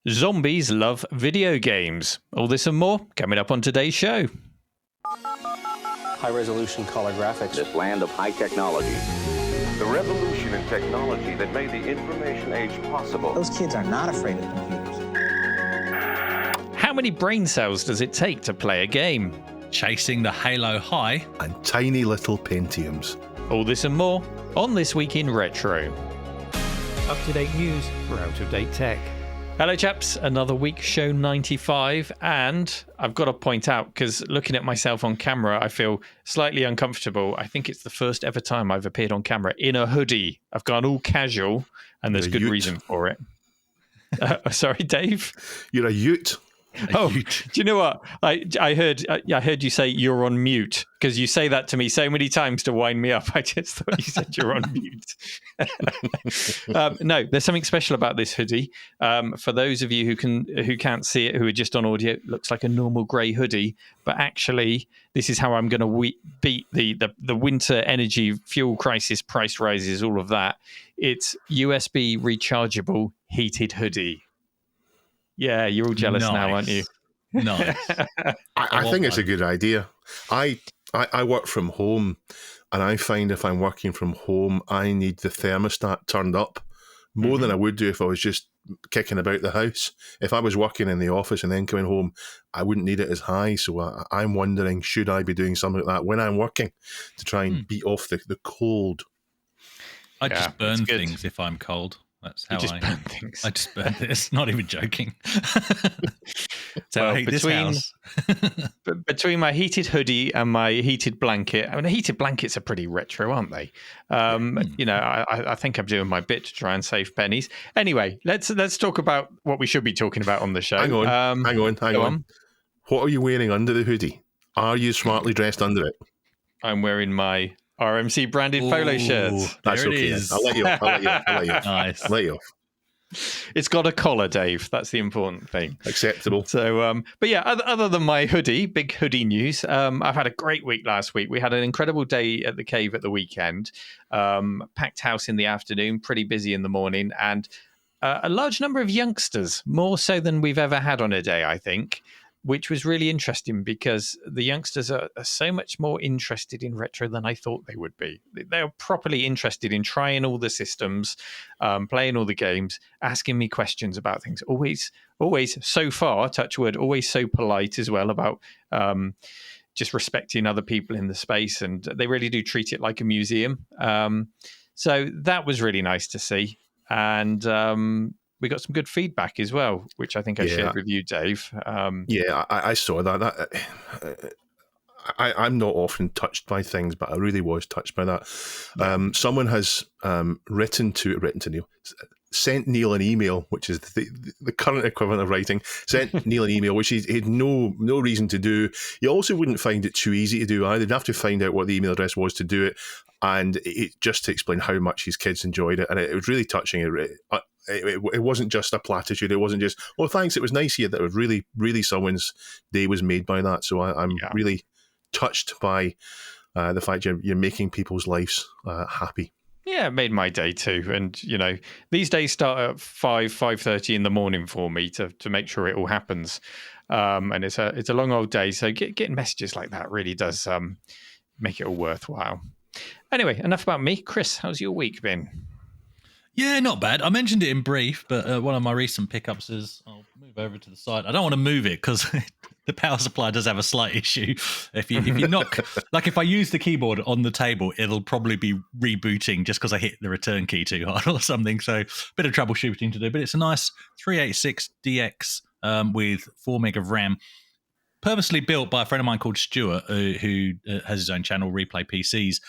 Zombies love video games. All this and more coming up on today's show. High-resolution color graphics. This land of high technology. The revolution in technology that made the information age possible. Those kids are not afraid of computers. How many brain cells does it take to play a game? Chasing the Halo high. And tiny little Pentiums. All this and more on This Week in Retro. Up-to-date news for out-of-date tech. Hello chaps, another week, show 95, and I've got to point out, because looking at myself on camera, I feel slightly uncomfortable. I think it's the first ever time I've appeared on camera in a hoodie. I've gone all casual, and there's good reason for it. Sorry, Dave? You're a ute. Do you know what? I heard you say you're on mute, because you say that to me so many times to wind me up. I just thought you said you're on mute. No, there's something special about this hoodie. For those of you who can't see it, who are just on audio, it looks like a normal grey hoodie, but actually this is how I'm going to beat the winter energy fuel crisis, price rises, all of that. It's USB rechargeable heated hoodie. Yeah, you're all jealous now, aren't you? Nice. I think it's a good idea. I work from home, and I find if I'm working from home, I need the thermostat turned up more than I would do if I was just kicking about the house. If I was working in the office and then coming home, I wouldn't need it as high. So I'm wondering, should I be doing something like that when I'm working to try and beat off the cold? I just burn things if I'm cold. That's how burn things. I just burn this. Not even joking. So well, I hate this house. Between my heated hoodie and my heated blanket, I mean, heated blankets are pretty retro, aren't they? You know, I think I'm doing my bit to try and save pennies. Anyway, let's talk about what we should be talking about on the show. Hang on. What are you wearing under the hoodie? Are you smartly dressed under it? I'm wearing my RMC branded polo shirt. That's okay. Is. I'll let you off. Nice. I'll let you off. It's got a collar, Dave. That's the important thing. Acceptable. So, but yeah, other than my hoodie, big hoodie news, I've had a great week last week. We had an incredible day at the cave at the weekend. Packed house in the afternoon, pretty busy in the morning, and a large number of youngsters, more so than we've ever had on a day, I think, which was really interesting because the youngsters are so much more interested in retro than I thought they would be. They're properly interested in trying all the systems, playing all the games, asking me questions about things. Always so far, touch wood, always so polite as well about just respecting other people in the space. And they really do treat it like a museum. So that was really nice to see. And we got some good feedback as well, which I think I shared with you, Dave. I saw that. I'm not often touched by things, but I really was touched by that. Someone has sent Neil an email, which is the current equivalent of writing, sent Neil an email, which he had no reason to do. You also wouldn't find it too easy to do either. You'd have to find out what the email address was to do it, and just to explain how much his kids enjoyed it. And it was really touching. It wasn't just a platitude. It wasn't just, oh, thanks, it was nice here. That was really, really someone's day was made by that. So I'm really touched by the fact you're making people's lives happy. Yeah, it made my day too. And, you know, these days start at 5:30 in the morning for me to make sure it all happens. And it's a long old day. So getting messages like that really does make it all worthwhile. Anyway, enough about me. Chris, how's your week been? Yeah, not bad. I mentioned it in brief, but one of my recent pickups is, I'll move over to the side. I don't want to move it because the power supply does have a slight issue. If you knock, like if I use the keyboard on the table, it'll probably be rebooting just because I hit the return key too hard or something. So a bit of troubleshooting to do, but it's a nice 386DX with 4 meg of RAM. Purposely built by a friend of mine called Stuart, who has his own channel, Replay PCs.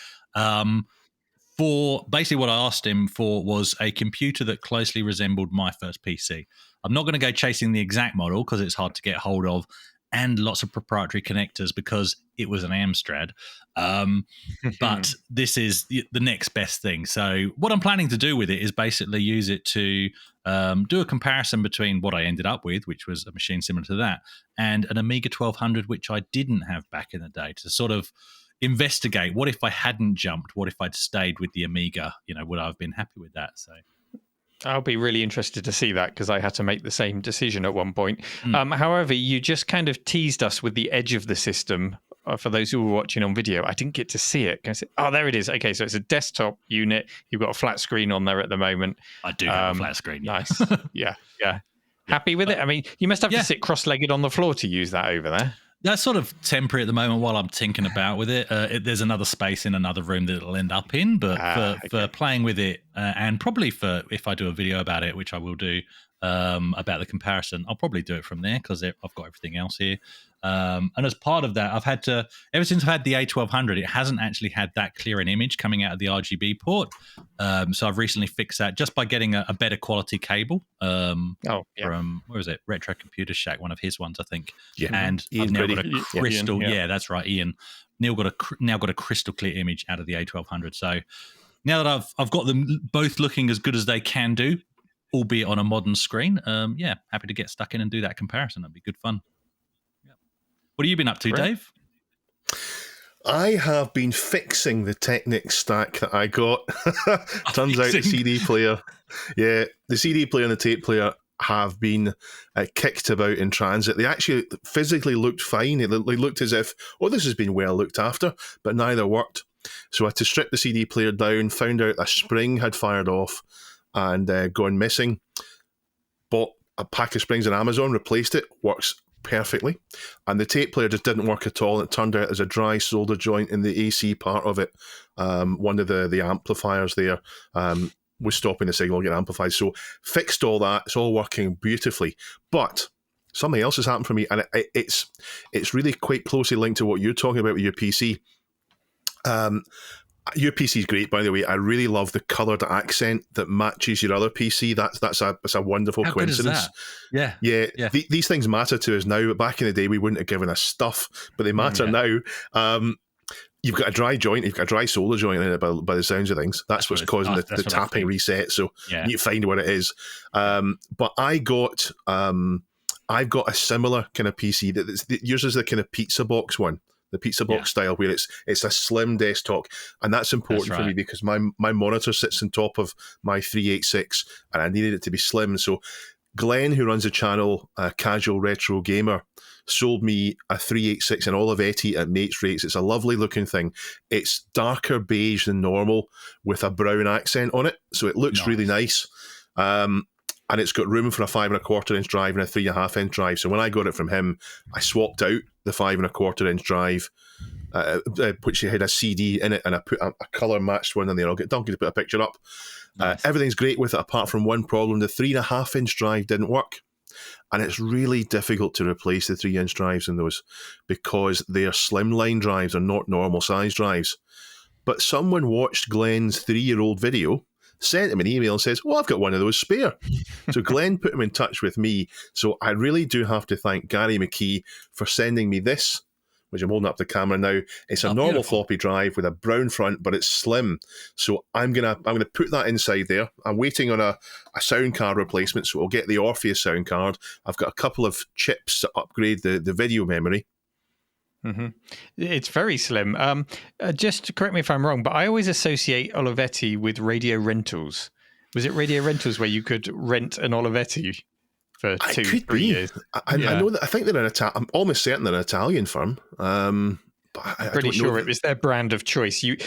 For basically what I asked him for was a computer that closely resembled my first PC. I'm not going to go chasing the exact model because it's hard to get hold of, and lots of proprietary connectors because it was an Amstrad. But this is the next best thing. So what I'm planning to do with it is basically use it to do a comparison between what I ended up with, which was a machine similar to that, and an Amiga 1200, which I didn't have back in the day, to sort of investigate, what if I hadn't jumped? What if I'd stayed with the Amiga? You know, would I have been happy with that? So I'll be really interested to see that because I had to make the same decision at one point. However, you just kind of teased us with the edge of the system. For those who were watching on video, I didn't get to see it. Oh, there it is. Okay, so it's a desktop unit. You've got a flat screen on there at the moment. I do have a flat screen. Yeah. Nice. Yeah. Happy with it? I mean, you must have to sit cross-legged on the floor to use that over there. That's sort of temporary at the moment while I'm tinkering about with it. There's another space in another room that it'll end up in, but for playing with it and probably for if I do a video about it, which I will do, about the comparison, I'll probably do it from there because I've got everything else here. And as part of that, I've had to, ever since I've had the A1200, it hasn't actually had that clear an image coming out of the RGB port. So I've recently fixed that just by getting a better quality cable from, where was it? Retro Computer Shack, one of his ones, I think. Yeah. And I've now got a crystal, that's right, Ian. Now got a crystal clear image out of the A1200. So now that I've got them both looking as good as they can do, albeit on a modern screen, happy to get stuck in and do that comparison. That'd be good fun. What have you been up to, Dave? I have been fixing the Technics stack that I got. Turns out the CD player, the CD player and the tape player have been kicked about in transit. They actually physically looked fine. They looked as if, this has been well looked after, but neither worked. So I had to strip the CD player down, found out a spring had fired off and gone missing. Bought a pack of springs on Amazon, replaced it, works perfectly. And the tape player just didn't work at all. It turned out there's a dry solder joint in the AC part of it. One of the amplifiers there was stopping the signal getting amplified. So fixed all that. It's all working beautifully. But something else has happened for me, and it's really quite closely linked to what you're talking about with your PC. Your PC is great, by the way. I really love the coloured accent that matches your other PC. That's a wonderful coincidence. How good is that? Yeah. These things matter to us now, but back in the day we wouldn't have given us stuff, but they matter now. You've got a dry joint, you've got a dry solder joint in it by the sounds of things. That's what's causing the tapping reset. So you need to find what it is. But I've got a similar kind of PC. Yours is the kind of pizza box one. The pizza box style, where it's a slim desktop, and that's important for me because my monitor sits on top of my 386, and I needed it to be slim. So Glenn, who runs the channel Casual Retro Gamer, sold me a 386 in Olivetti at mates rates. It's a lovely looking thing. It's darker beige than normal with a brown accent on it, so it looks really nice. And it's got room for a 5 1/4 inch drive and a 3 1/2 inch drive. So when I got it from him, I swapped out the 5 1/4 inch drive, which had a CD in it, and I put a colour matched one in there. I'll get Duncan to put a picture up. Nice. Everything's great with it apart from one problem. The 3 1/2 inch drive didn't work. And it's really difficult to replace the 3-inch drives in those because they're slimline drives, they're not normal size drives. But someone watched Glenn's 3-year-old video, sent him an email and says, I've got one of those spare. So Glenn put him in touch with me. So I really do have to thank Gary McKee for sending me this, which I'm holding up the camera now. It's a normal floppy drive with a brown front, but it's slim. So I'm gonna put that inside there. I'm waiting on a sound card replacement, so we'll get the Orpheus sound card. I've got a couple of chips to upgrade the video memory. Mm-hmm. It's very slim. Just correct me if I'm wrong, but I always associate Olivetti with Radio Rentals. Was it Radio Rentals where you could rent an Olivetti for 2-3 years? I know that. I think they're I'm almost certain they're an Italian firm. But I'm pretty sure it was their brand of choice. You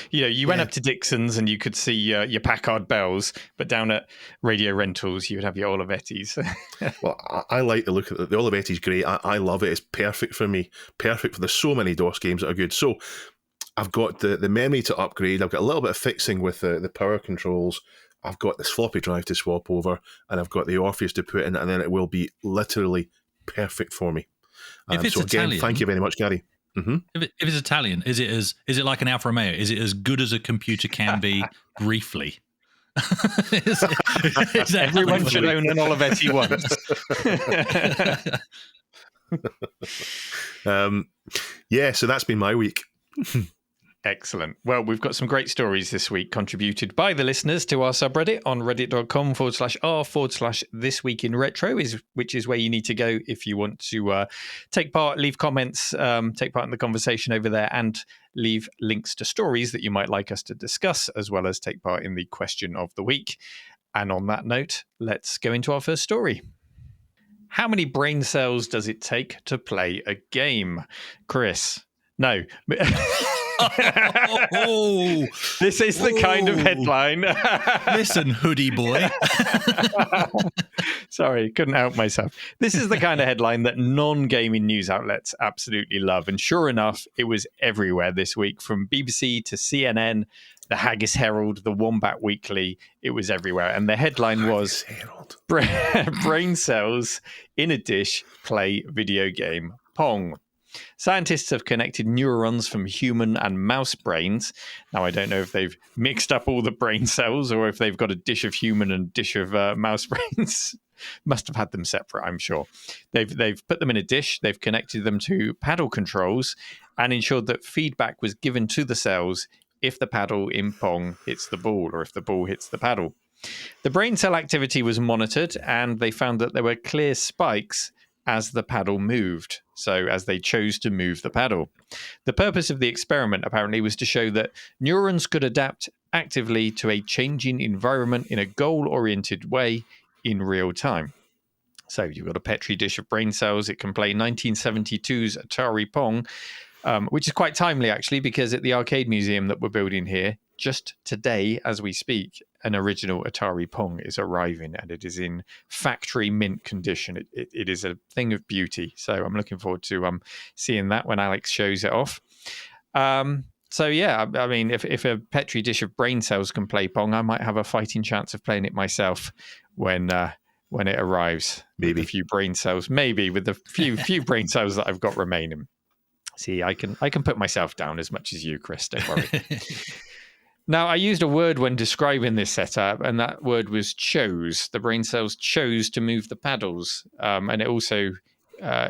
went up to Dixon's and you could see your Packard Bells, but down at Radio Rentals you would have your Olivettis. Well, I like the look of it. The Olivetti's great. I love it. It's perfect for me. Perfect for there's so many DOS games that are good. So I've got the memory to upgrade. I've got a little bit of fixing with the power controls. I've got this floppy drive to swap over, and I've got the Orpheus to put in, and then it will be literally perfect for me. If it's Italian, thank you very much, Gary. Mm-hmm. If it's Italian, is it like an Alfa Romeo? Is it as good as a computer can be briefly? Everyone should own an Olivetti once. So that's been my week. Excellent. Well, we've got some great stories this week contributed by the listeners to our subreddit on reddit.com/r/This Week in Retro, which is where you need to go if you want to take part, leave comments, take part in the conversation over there, and leave links to stories that you might like us to discuss, as well as take part in the question of the week. And on that note, let's go into our first story. How many brain cells does it take to play a game? Chris? No. Oh, This is the kind of headline. listen, hoodie boy. Sorry, couldn't help myself. This is the kind of headline that non-gaming news outlets absolutely love. And sure enough, it was everywhere this week, from BBC to CNN, the Haggis Herald, the Wombat Weekly. It was everywhere. And the headline was, brain cells in a dish play video game Pong. Scientists have connected neurons from human and mouse brains. Now, I don't know if they've mixed up all the brain cells or if they've got a dish of human and dish of mouse brains. Must have had them separate, I'm sure. They've put them in a dish, they've connected them to paddle controls and ensured that feedback was given to the cells if the paddle in Pong hits the ball or if the ball hits the paddle. The brain cell activity was monitored and they found that there were clear spikes as the paddle moved, so as they chose to move the paddle. The purpose of the experiment apparently was to show that neurons could adapt actively to a changing environment in a goal-oriented way in real time. So you've got a Petri dish of brain cells. It can play 1972's Atari Pong, which is quite timely, actually, because at the arcade museum that we're building here, just today, as we speak, an original Atari Pong is arriving, and it is in factory mint condition. It is a thing of beauty. So I'm looking forward to seeing that when Alex shows it off. So yeah, I mean, if a Petri dish of brain cells can play Pong, I might have a fighting chance of playing it myself when it arrives. Maybe with a few brain cells, maybe with the few brain cells that I've got remaining. See, I can put myself down as much as you, Chris. Don't worry. Now, I used a word when describing this setup, and that word was chose. The brain cells chose to move the paddles. And it also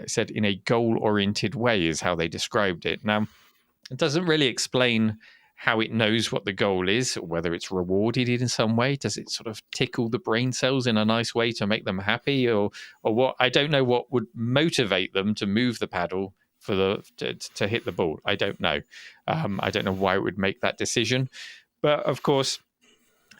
said in a goal-oriented way is how they described it. Now, it doesn't really explain how it knows what the goal is, or whether it's rewarded in some way. Does it sort of tickle the brain cells in a nice way to make them happy, or what? I don't know what would motivate them to move the paddle to hit the ball. I don't know. I don't know why it would make that decision. But of course,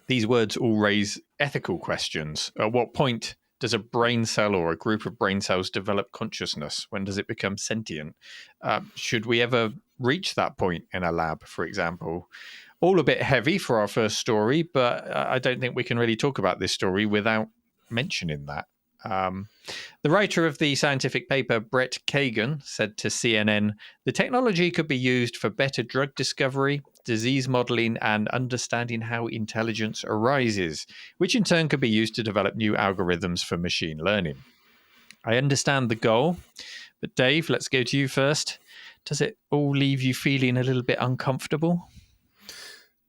these words all raise ethical questions. At what point does a brain cell or a group of brain cells develop consciousness? When does it become sentient? Should we ever reach that point in a lab, for example? All a bit heavy for our first story, but I don't think we can really talk about this story without mentioning that. The writer of the scientific paper, Brett Kagan, said to CNN, the technology could be used for better drug discovery, disease modeling, and understanding how intelligence arises, which in turn could be used to develop new algorithms for machine learning. I understand the goal, but Dave, let's go to you first. Does it all leave you feeling a little bit uncomfortable?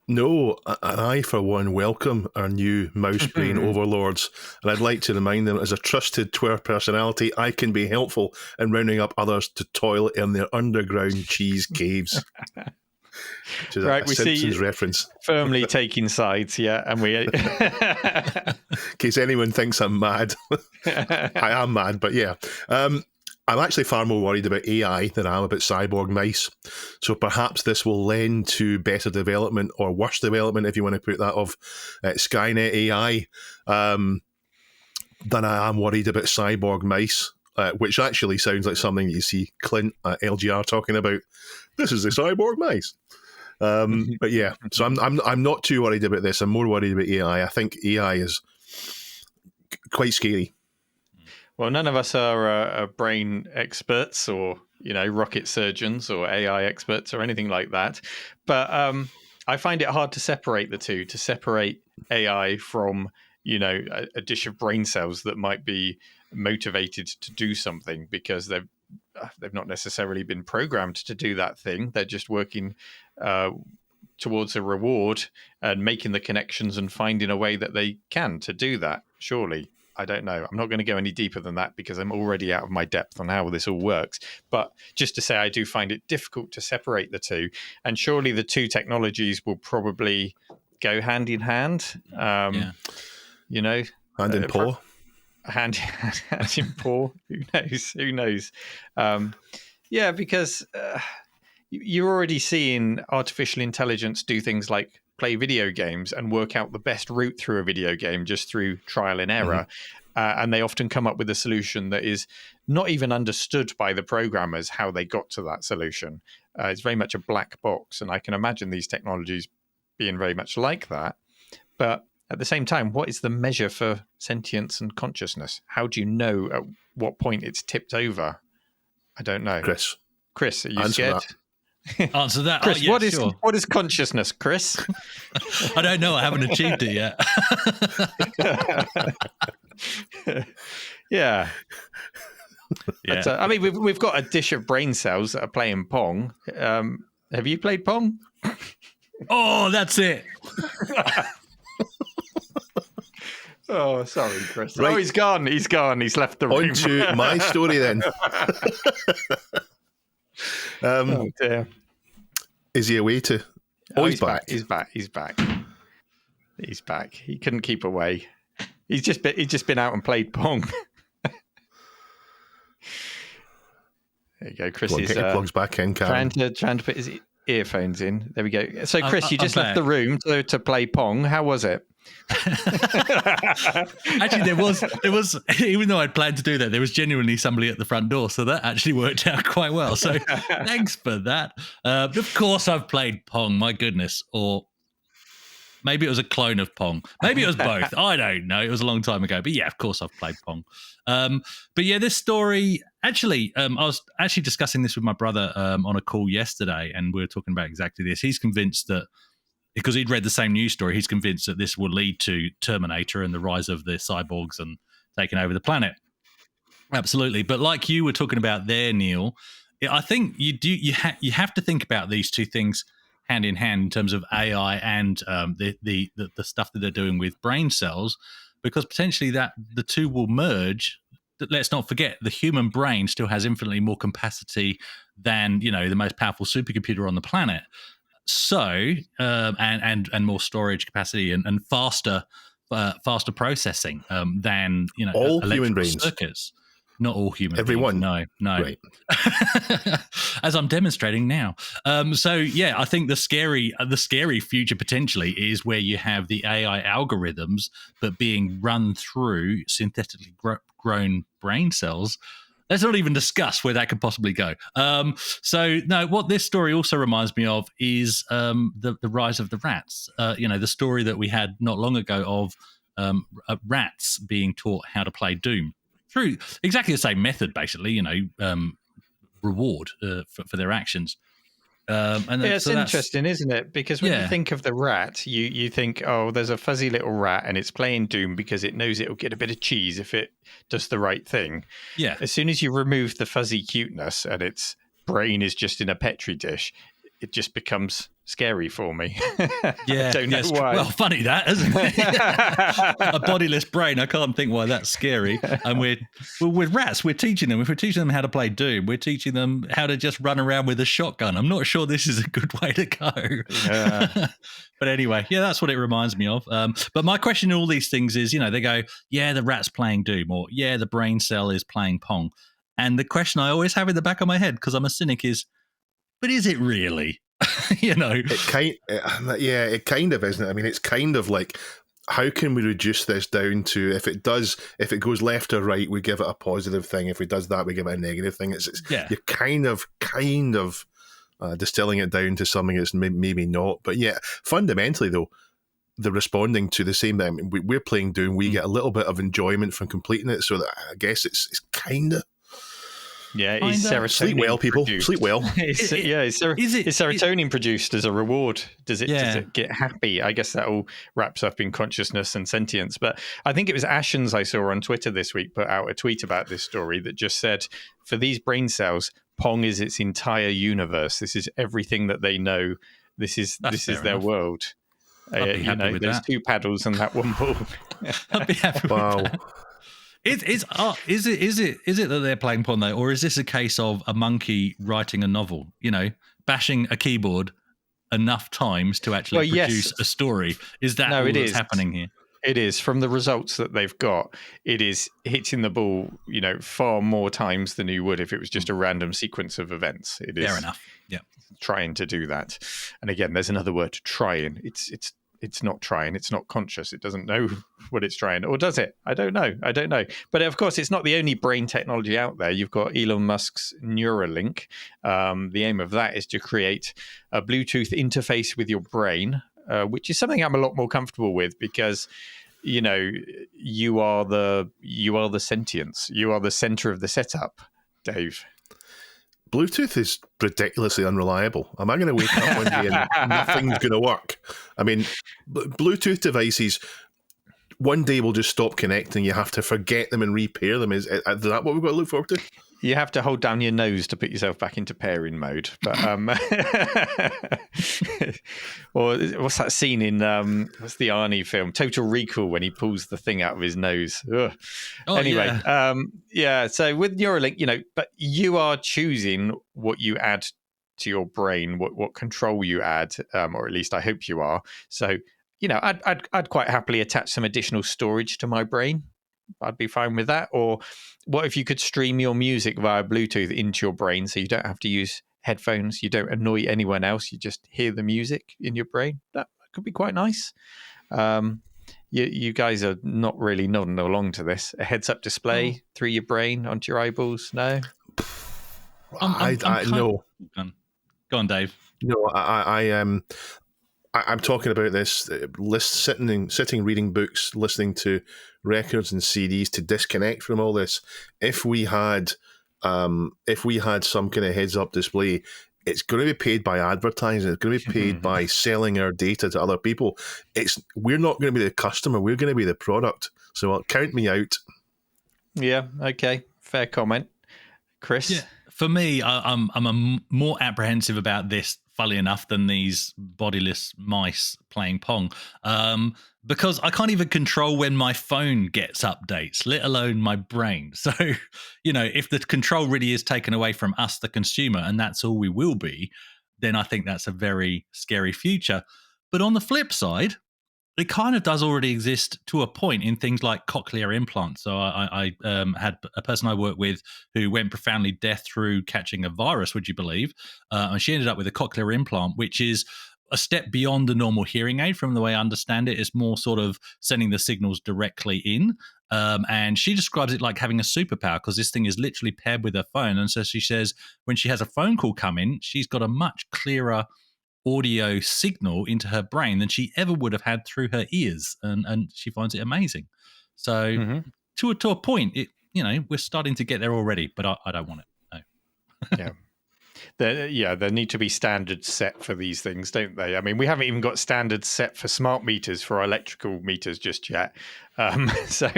No, and I, for one, welcome our new mouse brain overlords. And I'd like to remind them, as a trusted Twitter personality, I can be helpful in rounding up others to toil in their underground cheese caves. Which is right, a we Simpsons see reference. Firmly taking sides, yeah. And we, in case anyone thinks I'm mad, I am mad, but yeah. I'm actually far more worried about AI than I am about cyborg mice. So perhaps this will lend to better development, or worse development, if you want to put that, of Skynet AI, than I am worried about cyborg mice, which actually sounds like something you see Clint at LGR talking about. This is the cyborg mice. But yeah, so I'm not too worried about this. I'm more worried about AI. I think AI is quite scary. Well, none of us are brain experts or, rocket surgeons or AI experts or anything like that. But I find it hard to separate the two, to separate AI from, a dish of brain cells that might be motivated to do something because they've not necessarily been programmed to do that thing. They're just working towards a reward and making the connections and finding a way that they can to do that, surely. I don't know. I'm not going to go any deeper than that because I'm already out of my depth on how this all works. But just to say, I do find it difficult to separate the two. And surely the two technologies will probably go hand in hand. Hand in paw. Hand in paw. Who knows? Because you're already seeing artificial intelligence do things like play video games and work out the best route through a video game just through trial and error. And they often come up with a solution that is not even understood by the programmers how they got to that solution. It's very much a black box. And I can imagine these technologies being very much like that. But at the same time, what is the measure for sentience and consciousness? How do you know at what point it's tipped over? I don't know. Chris, are you scared? Answer that. Chris, oh, yeah, what is consciousness, Chris? I don't know. I haven't achieved it yet. Yeah. But, I mean, we've got a dish of brain cells that are playing Pong. Have you played Pong? Oh, that's it. Oh, sorry, Chris. Right. Oh, he's gone. He's gone. He's left the room. On to my story then. Oh, dear. Is he away to? Oh, he's back. He's back. He's back. He couldn't keep away. He's just been out and played Pong. There you go. Chris is plugs back in. Trying to put his earphones in. There we go. So, Chris, you just I'm left the room to play Pong. How was it? Actually, there was even though I'd planned to do that, there was genuinely somebody at the front door, so that actually worked out quite well. So thanks for that. Of course I've played Pong, my goodness. Or maybe it was a clone of Pong. Maybe it was both. I don't know. It was a long time ago. But yeah, of course I've played Pong. But yeah, this story, actually, I was actually discussing this with my brother on a call yesterday, and we were talking about exactly this. He's convinced that, because he'd read the same news story, he's convinced that this will lead to Terminator and the rise of the cyborgs and taking over the planet. Absolutely. But like you were talking about there, Neil, I think you have to think about these two things hand in hand in terms of AI and the stuff that they're doing with brain cells, because potentially that the two will merge. Let's not forget, the human brain still has infinitely more capacity than, the most powerful supercomputer on the planet. So and more storage capacity and faster processing than all human brains. Circuits. Not all human Everyone. beings. No. Right. As I'm demonstrating now. So yeah, I think the scary future potentially is where you have the AI algorithms but being run through synthetically grown brain cells. Let's not even discuss where that could possibly go. So no, what this story also reminds me of is the rise of the rats. The story that we had not long ago of rats being taught how to play Doom through exactly the same method, basically. Reward for their actions. It's interesting, isn't it? Because when you think of the rat, you think, oh, there's a fuzzy little rat and it's playing Doom because it knows it'll get a bit of cheese if it does the right thing. Yeah. As soon as you remove the fuzzy cuteness and its brain is just in a Petri dish, it just becomes scary for me. Yeah, I don't know why. Well, funny that, isn't it? A bodiless brain. I can't think why that's scary. And with rats, we're teaching them. If we're teaching them how to play Doom, we're teaching them how to just run around with a shotgun. I'm not sure this is a good way to go. Yeah. But anyway, yeah, that's what it reminds me of. But my question in all these things is, they go, yeah, the rat's playing Doom, or yeah, the brain cell is playing Pong. And the question I always have in the back of my head, because I'm a cynic, is, but is it really? It kind of isn't it? I mean, it's kind of like, how can we reduce this down to, if it goes left or right, we give it a positive thing. If it does that, we give it a negative thing. You're kind of distilling it down to something that's maybe not. But yeah, fundamentally though, they're responding to the same thing. We're playing Doom. We get a little bit of enjoyment from completing it. So that, I guess it's kind of. Yeah, it's serotonin. Sleep well, people. Produced. Sleep well. Is serotonin produced as a reward? Does it get happy? I guess that all wraps up in consciousness and sentience. But I think it was Ashens I saw on Twitter this week put out a tweet about this story that just said, for these brain cells, Pong is its entire universe. This is everything that they know. This is their world. I'd be happy with there's that. 2 paddles and that one ball. I'd be happy with that. Is it that they're playing Pong though, or is this a case of a monkey writing a novel? Bashing a keyboard enough times to actually produce a story. Is that what's happening here? It is. From the results that they've got, it is hitting the ball, far more times than you would if it was just a random sequence of events. It is Fair enough. Yeah. trying to do that. And again, there's another word, trying. It's not trying. It's not conscious. It doesn't know what it's trying, or does it? I don't know. But of course, it's not the only brain technology out there. You've got Elon Musk's Neuralink. The aim of that is to create a Bluetooth interface with your brain, which is something I'm a lot more comfortable with because, you are the sentience. You are the center of the setup, Dave. Bluetooth is ridiculously unreliable. Am I going to wake up one day and nothing's going to work? I mean, Bluetooth devices, one day will just stop connecting. You have to forget them and repair them. Is that what we've got to look forward to? You have to hold down your nose to put yourself back into pairing mode. But or what's that scene in what's the Arnie film, Total Recall, when he pulls the thing out of his nose? Ugh. Oh, anyway, yeah. So with Neuralink, but you are choosing what you add to your brain, what control you add, or at least I hope you are. So I'd quite happily attach some additional storage to my brain. I'd be fine with that. Or what if you could stream your music via Bluetooth into your brain so you don't have to use headphones, you don't annoy anyone else, you just hear the music in your brain? That could be quite nice. You guys are not really nodding along to this. A heads-up display through your brain onto your eyeballs? No? No. Go on, Dave. No, I'm talking about this sitting reading books, listening to records and CDs to disconnect from all this. If we had some kind of heads-up display, it's going to be paid by advertising. It's going to be paid by selling our data to other people. We're not going to be the customer. We're going to be the product. So count me out. Yeah. Okay. Fair comment, Chris. Yeah. For me, I'm more apprehensive about this, funnily enough, than these bodiless mice playing Pong, because I can't even control when my phone gets updates, let alone my brain. So, if the control really is taken away from us, the consumer, and that's all we will be, then I think that's a very scary future. But on the flip side, it kind of does already exist to a point in things like cochlear implants. So I had a person I worked with who went profoundly deaf through catching a virus, would you believe? And she ended up with a cochlear implant, which is a step beyond the normal hearing aid from the way I understand it. It's more sort of sending the signals directly in. And she describes it like having a superpower because this thing is literally paired with her phone. And so she says when she has a phone call come in, she's got a much clearer audio signal into her brain than she ever would have had through her ears, and she finds it amazing. So to a point, we're starting to get there already, but I don't want it. No. There need to be standards set for these things, don't they? I mean, we haven't even got standards set for smart meters for our electrical meters just yet. So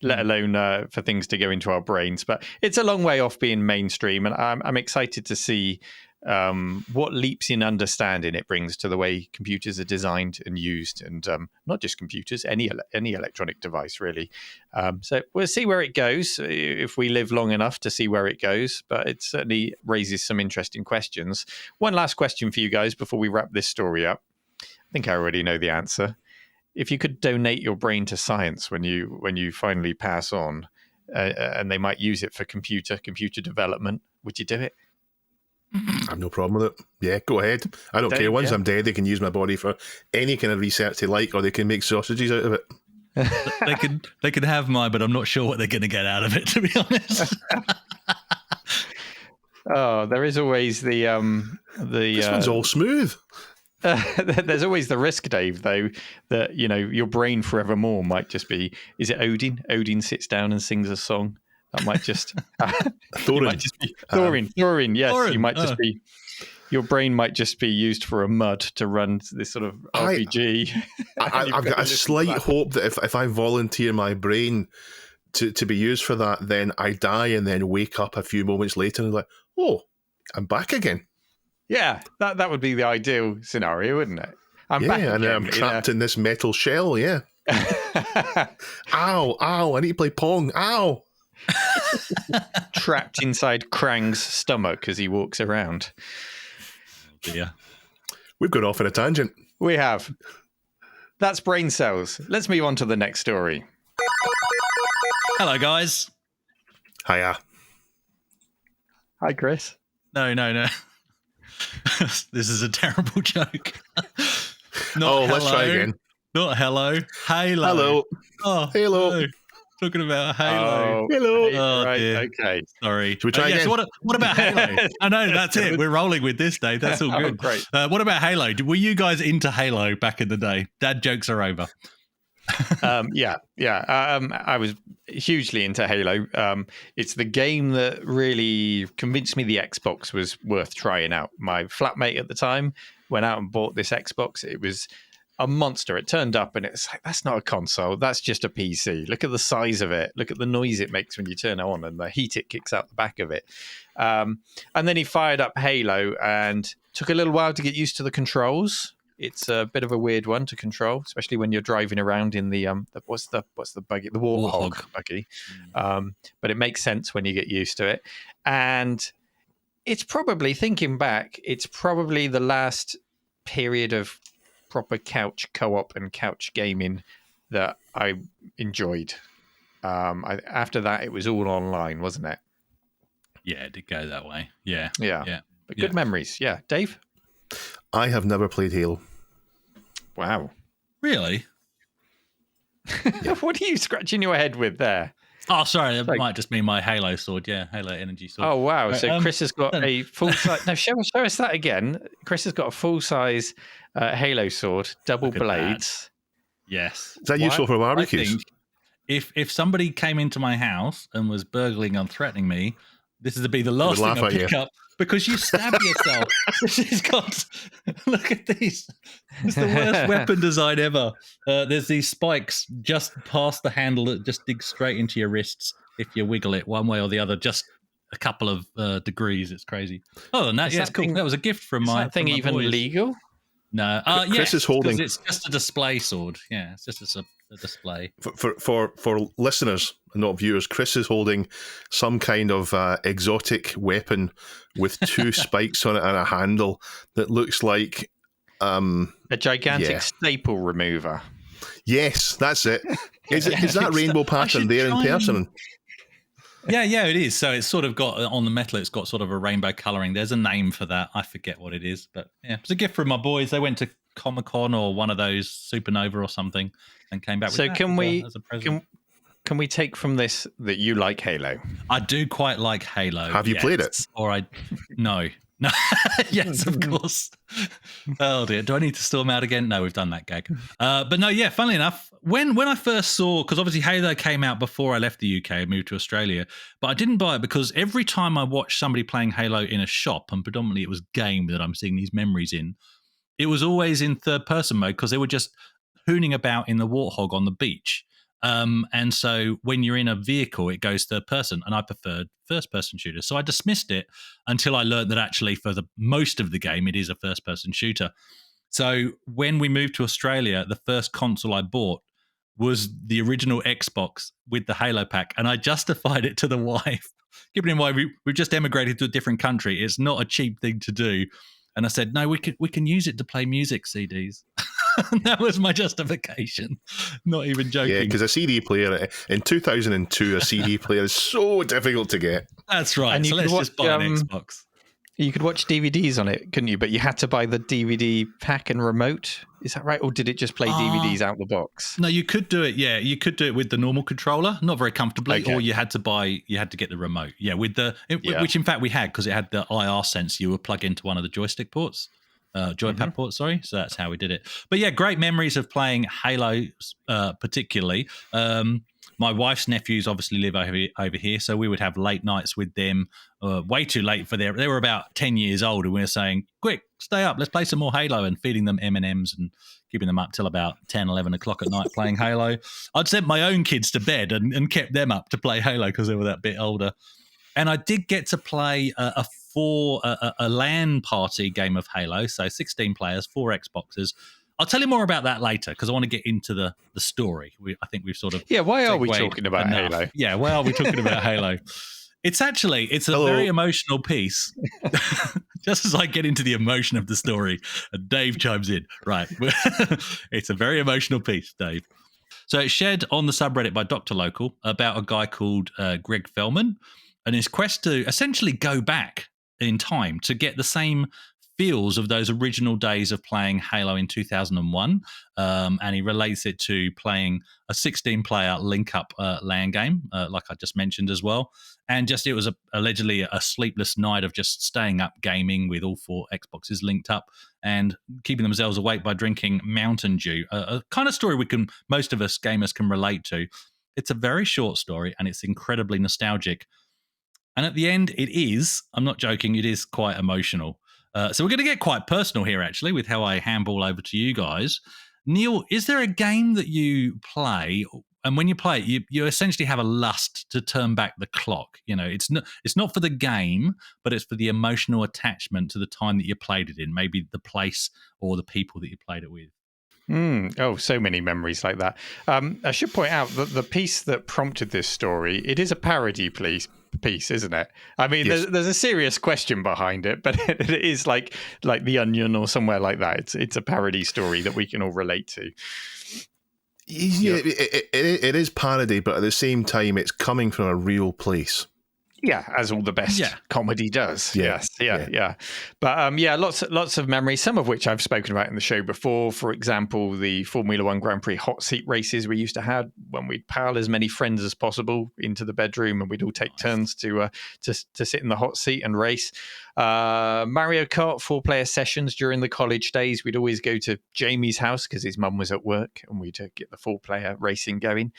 let alone for things to go into our brains. But it's a long way off being mainstream, and I'm excited to see what leaps in understanding it brings to the way computers are designed and used, and not just computers, any electronic device really. So we'll see where it goes if we live long enough to see where it goes, but it certainly raises some interesting questions. One last question for you guys before we wrap this story up. I think I already know the answer. If you could donate your brain to science when you finally pass on, and they might use it for computer development, would you do it? I have no problem with it. Yeah, go ahead. I don't care. Once I'm dead, they can use my body for any kind of research they like, or they can make sausages out of it. They could have mine, but I'm not sure what they're going to get out of it, to be honest. Oh, there is always the this one's all smooth. There's always the risk, Dave, though, that your brain forevermore might just be. Is it Odin? Odin sits down and sings a song. That might just Thorin. Might just be Thorin. Yes, Thorin. You might just be. Your brain might just be used for a mud to run this sort of RPG. I've got a slight hope that if I volunteer my brain to be used for that, then I die and then wake up a few moments later and like, oh, I'm back again. Yeah, that would be the ideal scenario, wouldn't it? I'm back again, and I'm trapped in this metal shell. Yeah. Ow! I need to play Pong. Ow! Trapped inside Krang's stomach as he walks around. Yeah, we've gone off on a tangent. We have. That's brain cells. Let's move on to the next story. Hello, guys. Hiya. Hi, Chris. No. This is a terrible joke. Let's try again. Not hello. Halo. Hello. Oh, Halo. no. Talking about Halo. Hello. Oh, right. dear. Okay. Sorry. Should we try again? So what about Halo? I know, that's it. We're rolling with this, Dave. That's all good. Great. What about Halo? Were you guys into Halo back in the day? Dad jokes are over. Yeah. I was hugely into Halo. It's the game that really convinced me the Xbox was worth trying out. My flatmate at the time went out and bought this Xbox. It was a monster. It turned up and it's like, that's not a console. That's just a PC. Look at the size of it. Look at the noise it makes when you turn it on and the heat it kicks out the back of it. And then he fired up Halo and took a little while to get used to the controls. It's a bit of a weird one to control, especially when you're driving around in the what's the buggy? The Warthog buggy. But it makes sense when you get used to it. And it's probably, thinking back, it's probably the last period of proper couch co-op and couch gaming that I enjoyed. After that, it was all online, wasn't it? Yeah, it did go that way. Yeah. But good memories. Yeah, Dave. I have never played Halo. Wow. Really? What are you scratching your head with there? Oh, sorry. That might just mean my Halo sword. Yeah, Halo energy sword. Oh, wow. So Chris has got a full size. No, show us that again. Chris has got a full size Halo sword, double blades. Yes. Is that useful for I barbecues? think if somebody came into my house and was burgling and threatening me, this would be the last thing I pick up because you stab yourself. She's got. Look at these. It's the worst weapon design ever. There's these spikes just past the handle that just dig straight into your wrists if you wiggle it one way or the other, just a couple of degrees. It's crazy. Oh, and it's cool. That was a gift from my. That thing from my even boys. legal? No, Chris is holding. It's just a display sword. Yeah, it's just a display. For listeners and not viewers, Chris is holding some kind of exotic weapon with two spikes on it and a handle that looks like a gigantic staple remover. Yes, that's it. Is that rainbow pattern there in person? Yeah, it is. So it's sort of got on the metal. It's got sort of a rainbow coloring. There's a name for that. I forget what it is, but yeah, it's a gift from my boys. They went to Comic-Con or one of those Supernova or something and came back with that as a present. Can we take from this that you like Halo? I do quite like Halo. Have you played it? No. Yes, of course. Oh dear, do I need to storm out again? No, we've done that gag. But no, yeah, funnily enough, when I first saw, because obviously Halo came out before I left the UK and moved to Australia, but I didn't buy it because every time I watched somebody playing Halo in a shop, and predominantly it was game that I'm seeing these memories in, it was always in third person mode because they were just hooning about in the Warthog on the beach. And so when you're in a vehicle, it goes third person, and I preferred first person shooters. So I dismissed it until I learned that actually for the most of the game, it is a first person shooter. So when we moved to Australia, the first console I bought was the original Xbox with the Halo pack. And I justified it to the wife, given in mind we've just emigrated to a different country. It's not a cheap thing to do. And I said, no, we can use it to play music CDs. That was my justification. Not even joking. Yeah, because a CD player in 2002, a CD player is so difficult to get. That's right. And so let's just buy an Xbox. You could watch DVDs on it, couldn't you? But you had to buy the DVD pack and remote. Is that right? Or did it just play DVDs out the box? No, you could do it. Yeah, you could do it with the normal controller, not very comfortably, or you had to get the remote. Yeah, which in fact we had because it had the IR sense. You would plug into one of the joystick ports. Joypad port, sorry. So that's how we did it. But yeah, great memories of playing Halo, particularly. My wife's nephews obviously live over here, so we would have late nights with them, way too late for they were about 10 years old, and we were saying, quick, stay up, let's play some more Halo, and feeding them M&Ms and keeping them up till about 10, 11 o'clock at night playing Halo. I'd sent my own kids to bed and kept them up to play Halo because they were that bit older. And I did get to play a LAN party game of Halo, so 16 players, 4 Xboxes. I'll tell you more about that later because I want to get into the story. I think we've sort of why are we talking about Halo? Yeah, why are we talking about Halo? It's a very emotional piece. Just as I get into the emotion of the story, and Dave chimes in. Right. It's a very emotional piece, Dave. So it's shared on the subreddit by Dr. Local about a guy called Greg Fellman and his quest to essentially go back in time to get the same feels of those original days of playing Halo in 2001. And he relates it to playing a 16-player link-up LAN game, like I just mentioned as well. And just it was allegedly a sleepless night of just staying up gaming with all 4 Xboxes linked up and keeping themselves awake by drinking Mountain Dew, a kind of story most of us gamers can relate to. It's a very short story and it's incredibly nostalgic. And at the end, I'm not joking, it is quite emotional. So we're going to get quite personal here, actually, with how I handball over to you guys. Neil, is there a game that you play, and when you play it, you essentially have a lust to turn back the clock? You know, it's not for the game, but it's for the emotional attachment to the time that you played it in, maybe the place or the people that you played it with. Oh, so many memories like that. I should point out that the piece that prompted this story, it is a parody piece, isn't it? I mean, yes. there's a serious question behind it, but it is like The Onion or somewhere like that. It's a parody story that we can all relate to. Yeah, it is parody, but at the same time, it's coming from a real place. Yeah, as all the best comedy does. Yeah. Yes, yeah. But lots of memories, some of which I've spoken about in the show before. For example, the Formula One Grand Prix hot seat races we used to have when we'd pile as many friends as possible into the bedroom and we'd all take turns to sit in the hot seat and race. Mario Kart 4-player sessions during the college days. We'd always go to Jamie's house because his mum was at work and we'd get the 4-player racing going.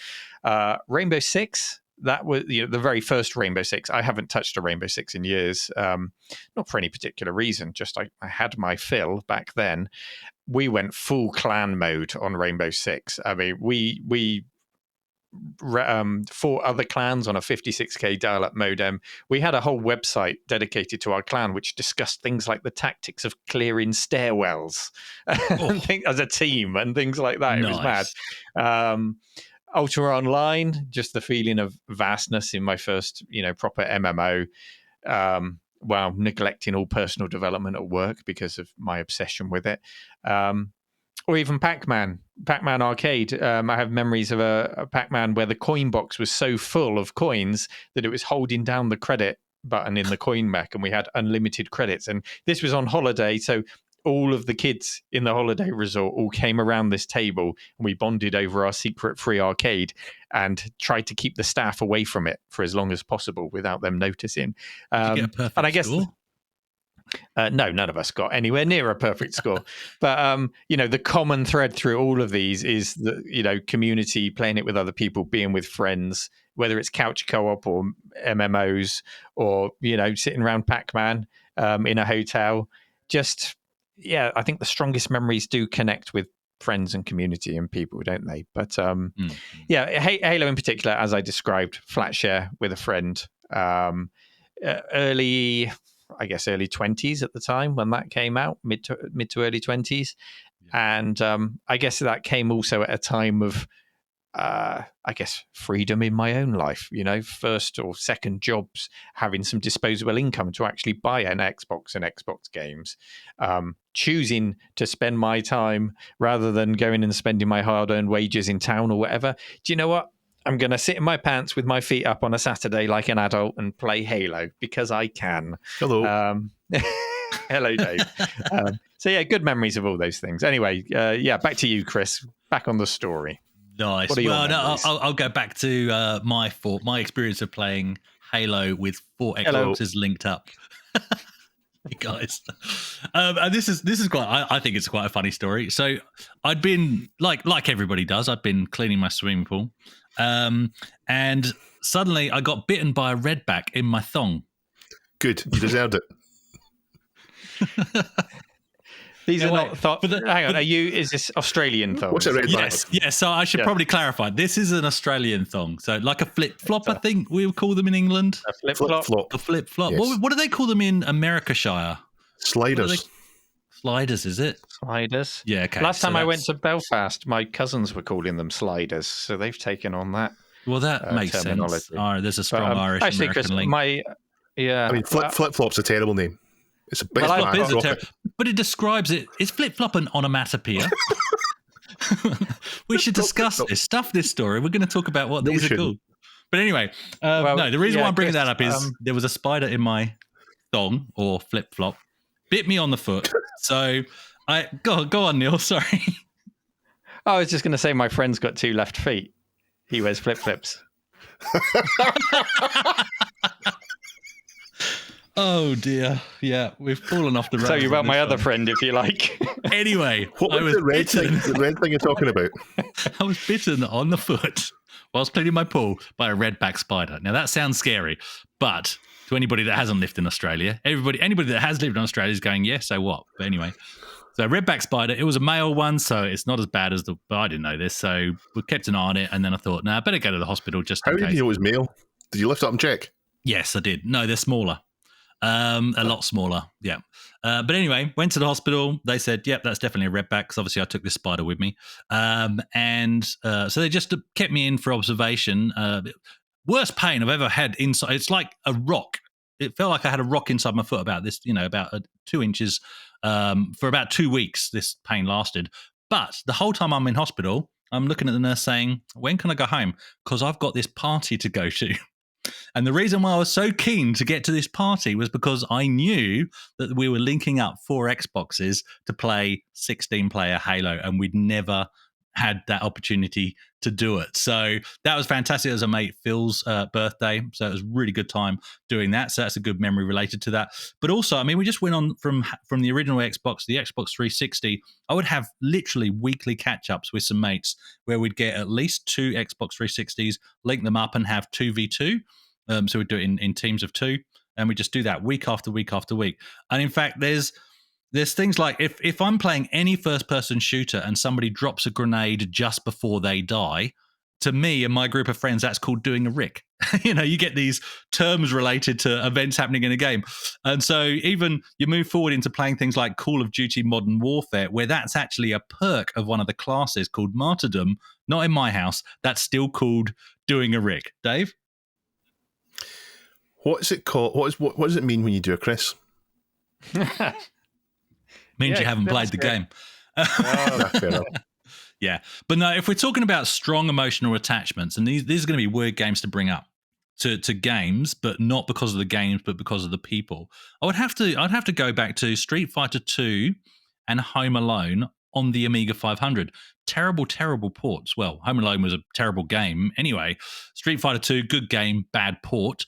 Rainbow Six. That was the very first Rainbow Six. I haven't touched a Rainbow Six in years, not for any particular reason. Just I had my fill back then. We went full clan mode on Rainbow Six. I mean, we fought other clans on a 56k dial-up modem. We had a whole website dedicated to our clan, which discussed things like the tactics of clearing stairwells as a team and things like that. Nice. It was mad. Ultra Online, just the feeling of vastness in my first, proper MMO, while neglecting all personal development at work because of my obsession with it. Or even Pac-Man Arcade. I have memories of a Pac-Man where the coin box was so full of coins that it was holding down the credit button in the coin mech, and we had unlimited credits. And this was on holiday, so all of the kids in the holiday resort all came around this table and we bonded over our secret free arcade and tried to keep the staff away from it for as long as possible without them noticing. Did you get a perfect and I guess score? No, none of us got anywhere near a perfect score. But, the common thread through all of these is the, community, playing it with other people, being with friends, whether it's couch co-op or MMOs or, sitting around Pac-Man in a hotel. Just, I think the strongest memories do connect with friends and community and people, don't they? But, Halo in particular, as I described, flat share with a friend, early 20s at the time when that came out, mid to early 20s. And I guess that came also at a time of freedom in my own life, first or second jobs, having some disposable income to actually buy an Xbox and Xbox games, choosing to spend my time rather than going and spending my hard-earned wages in town or whatever. Do you know what? I'm going to sit in my pants with my feet up on a Saturday like an adult and play Halo because I can. Hello. Hello, Dave. Good memories of all those things. Anyway, back to you, Chris. Back on the story. Nice. Well, I'll go back to my experience of playing Halo with 4 Xboxes linked up. You guys, and this is quite. I think it's quite a funny story. So I'd been like everybody does. I'd been cleaning my swimming pool, and suddenly I got bitten by a redback in my thong. Good, you deserved it. These are not thought. Hang on, is this Australian thong? What's a redback? Yes. So I should probably clarify. This is an Australian thong. So like a flip flop, I think we would call them in England. A flip flop. A flip flop. Yes. What do they call them in Americashire? Sliders. Sliders, is it? Sliders. Yeah. Okay. Last time I went to Belfast, my cousins were calling them sliders, so they've taken on that. Well, that makes sense. There's a strong Irish American link. I mean, flip flop's a terrible name. It's a bit Well, of I've a rocket. But it describes it. Is flip-flop an onomatopoeia? We should discuss this. Stuff this story. We're going to talk about what No, we these are shouldn't. called. But anyway, Well, no, the reason yeah, why I'm bringing Chris, that up is there was a spider in my thong or flip-flop, bit me on the foot. So I go on, Neil. Sorry. I was just going to say my friend's got 2 left feet. He wears flip-flips. Oh dear. Yeah, we've fallen off the road. Tell you about my other friend if you like. Anyway, What I was was the red thing? bitten. The red thing you're talking about? I was bitten on the foot whilst cleaning my pool by a redback spider. Now that sounds scary, but to anybody that hasn't lived in Australia, anybody that has lived in Australia is going, yeah, so what? But anyway, so redback spider, it was a male one, so it's not as bad as but I didn't know this, so we kept an eye on it, and then I thought, I better go to the hospital just How in did case. you know it was male? Did you lift up and check? Yes, I did. No, they're smaller. A lot smaller, yeah. But anyway, went to the hospital. They said, yep, that's definitely a redback, because obviously I took this spider with me. So they just kept me in for observation. Worst pain I've ever had inside. It's like a rock. It felt like I had a rock inside my foot about 2 inches. For about 2 weeks, this pain lasted. But the whole time I'm in hospital, I'm looking at the nurse saying, when can I go home? Because I've got this party to go to. And the reason why I was so keen to get to this party was because I knew that we were linking up 4 Xboxes to play 16-player Halo, and we'd never had that opportunity to do it. So that was fantastic. It was a mate Phil's birthday, so it was a really good time doing that. So that's a good memory related to that. But also, I mean, we just went on from the original Xbox, the Xbox 360. I would have literally weekly catch-ups with some mates where we'd get at least 2 Xbox 360s, link them up and have 2v2. So we'd do it in teams of 2, and we just do that week after week after week. And in fact, there's things like if I'm playing any first-person shooter and somebody drops a grenade just before they die, to me and my group of friends, that's called doing a Rick. You get these terms related to events happening in a game. And so even you move forward into playing things like Call of Duty Modern Warfare, where that's actually a perk of one of the classes called Martyrdom, not in my house, that's still called doing a Rick. Dave? What's it called? What does it mean when you do a Chris? Means Yeah, you haven't played that's the great. game. Fair enough. Yeah. But no, if we're talking about strong emotional attachments, and these are going to be weird games to bring up to games, but not because of the games, but because of the people. I'd have to go back to Street Fighter 2 and Home Alone on the Amiga 500. Terrible, terrible ports. Well, Home Alone was a terrible game. Anyway, Street Fighter 2, good game, bad port.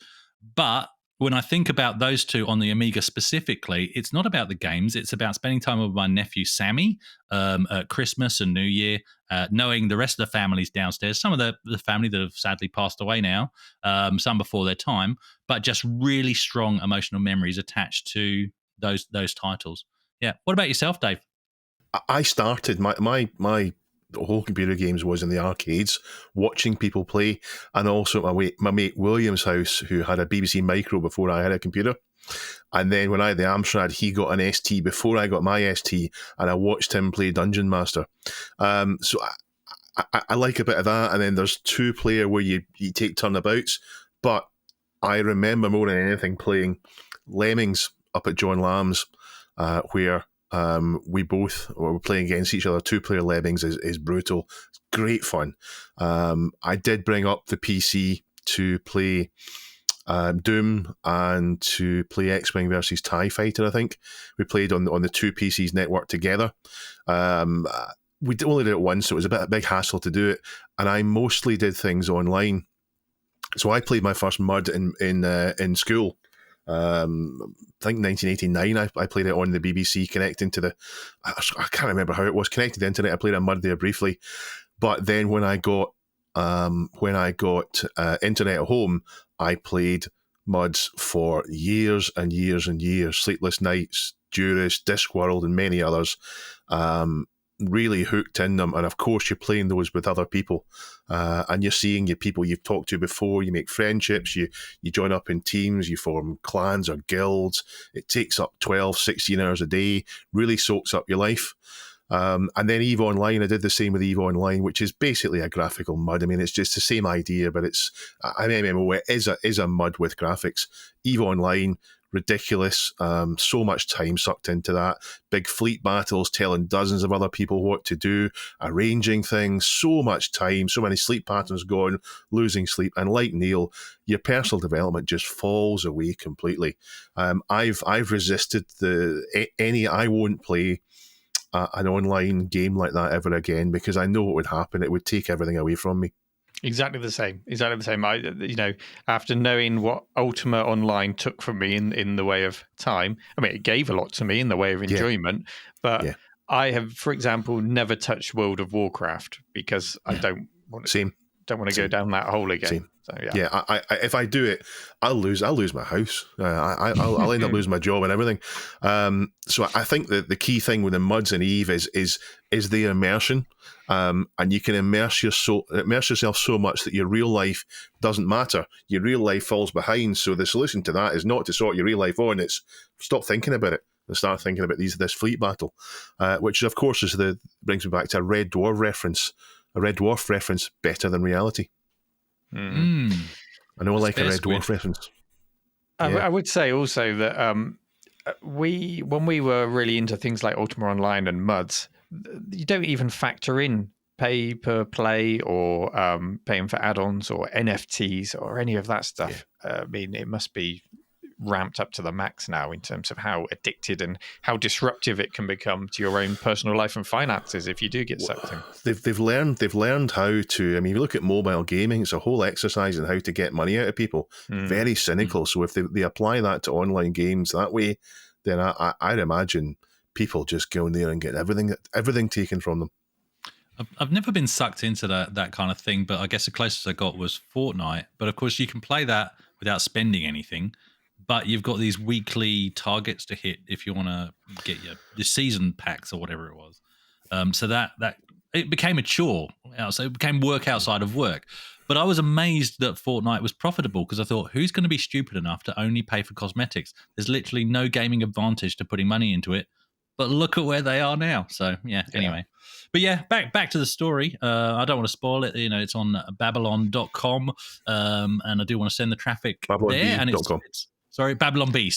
But when I think about those two on the Amiga specifically, it's not about the games. It's about spending time with my nephew Sammy at Christmas and New Year, knowing the rest of the families downstairs. Some of the family that have sadly passed away now, some before their time, but just really strong emotional memories attached to those titles. Yeah. What about yourself, Dave? I started my whole computer games was in the arcades, watching people play, and also at my mate William's house, who had a BBC Micro before I had a computer. And then when I had the Amstrad, he got an ST before I got my ST, and I watched him play Dungeon Master. So I like a bit of that. And then there's 2-player where you take turnabouts. But I remember more than anything playing Lemmings up at John Lamb's, where we both were playing against each other. 2-player Lemmings is brutal. It's great fun. I did bring up the PC to play Doom and to play X-Wing versus TIE Fighter, I think. We played on the 2 PCs networked together. We only did it once, so it was a big hassle to do it. And I mostly did things online. So I played my first Mud in school. I think 1989 I played it on the BBC, connecting to I can't remember how it was, connected to the internet. I played a Mud there briefly, but then when I got internet at home, I played Muds for years and years and years. Sleepless Nights, Duras, Discworld, and many others. Really hooked in them, and of course you're playing those with other people, and you're seeing your people you've talked to before. You make friendships, you join up in teams, you form clans or guilds. It takes up 12-16 hours a day, really soaks up your life. And then EVE Online, I did the same with EVE Online, which is basically a graphical Mud. I mean, it's just the same idea, but it's an MMO. It is a Mud with graphics. EVE Online, ridiculous. So much time sucked into that. Big fleet battles, telling dozens of other people what to do, arranging things. So much time, so many sleep patterns gone, losing sleep. And like Neil, your personal development just falls away completely. I've resisted I won't play an online game like that ever again, because I know what would happen. It would take everything away from me. Exactly the same. After knowing what Ultima Online took from me in the way of time, I mean, it gave a lot to me in the way of enjoyment, but I have, for example, never touched World of Warcraft because I don't want to go down that hole again. Same. So I if I do it, I'll lose my house. I'll end up losing my job and everything. So I think that the key thing with the Muds and Eve is the immersion, and you can immerse yourself so much that your real life doesn't matter. Your real life falls behind. So the solution to that is not to sort your real life on. It's stop thinking about it and start thinking about this fleet battle, which of course brings me back to a Red Dwarf reference. A Red Dwarf reference better than reality. Mm. I know I like a Red Dwarf reference. I would say also that when we were really into things like Ultima Online and Muds, you don't even factor in pay per play or paying for add-ons or NFTs or any of that stuff. I mean, it must be ramped up to the max now in terms of how addicted and how disruptive it can become to your own personal life and finances if you do get sucked in. They've learned how to. I mean, you look at mobile gaming; it's a whole exercise in how to get money out of people. Very cynical. So if they apply that to online games that way, then I'd imagine people just go in there and get everything taken from them. I've never been sucked into that kind of thing, but I guess the closest I got was Fortnite. But of course, you can play that without spending anything. But you've got these weekly targets to hit if you want to get your season packs or whatever it was. So that it became a chore. So it became work outside of work. But I was amazed that Fortnite was profitable because I thought, who's going to be stupid enough to only pay for cosmetics? There's literally no gaming advantage to putting money into it. But look at where they are now. So, anyway. But back to the story. I don't want to spoil it. You know, it's on Babylon.com. And I do want to send the traffic there. And it's Babylon B,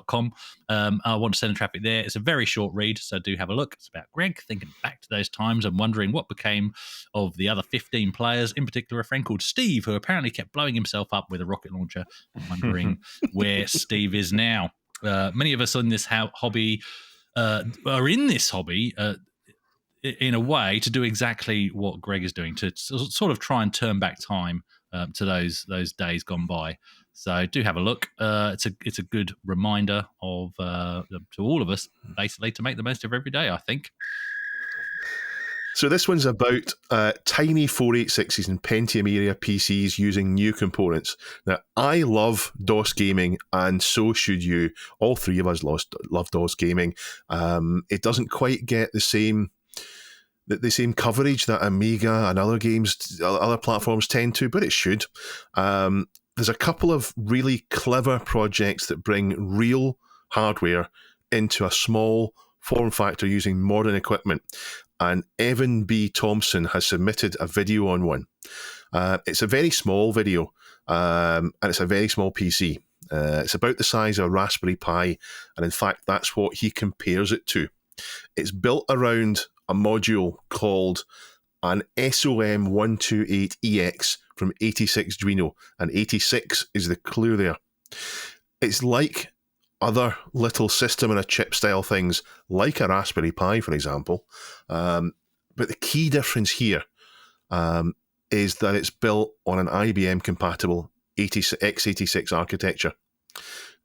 .com. I want to send the traffic there. It's a very short read, so do have a look. It's about Greg thinking back to those times and wondering what became of the other 15 players, in particular a friend called Steve, who apparently kept blowing himself up with a rocket launcher, and wondering where Steve is now. Many of us in this hobby are in this hobby in a way to do exactly what Greg is doing, to sort of try and turn back time to those days gone by. So do have a look. It's a good reminder of to all of us, basically, to make the most of every day, I think. So this one's about tiny 486s and Pentium area PCs using new components. Now, I love DOS gaming, and so should you. All three of us love DOS gaming. It doesn't quite get the same coverage that Amiga and other platforms tend to, but it should. There's a couple of really clever projects that bring real hardware into a small form factor using modern equipment. And Evan B. Thompson has submitted a video on one. It's a very small video, and it's a very small PC. It's about the size of a Raspberry Pi, and in fact, that's what he compares it to. It's built around a module called an SOM128EX from 86 Drino, and 86 is the clue there. It's like other little system and a chip style things, like a Raspberry Pi, for example. But the key difference here is that it's built on an IBM compatible x86 architecture.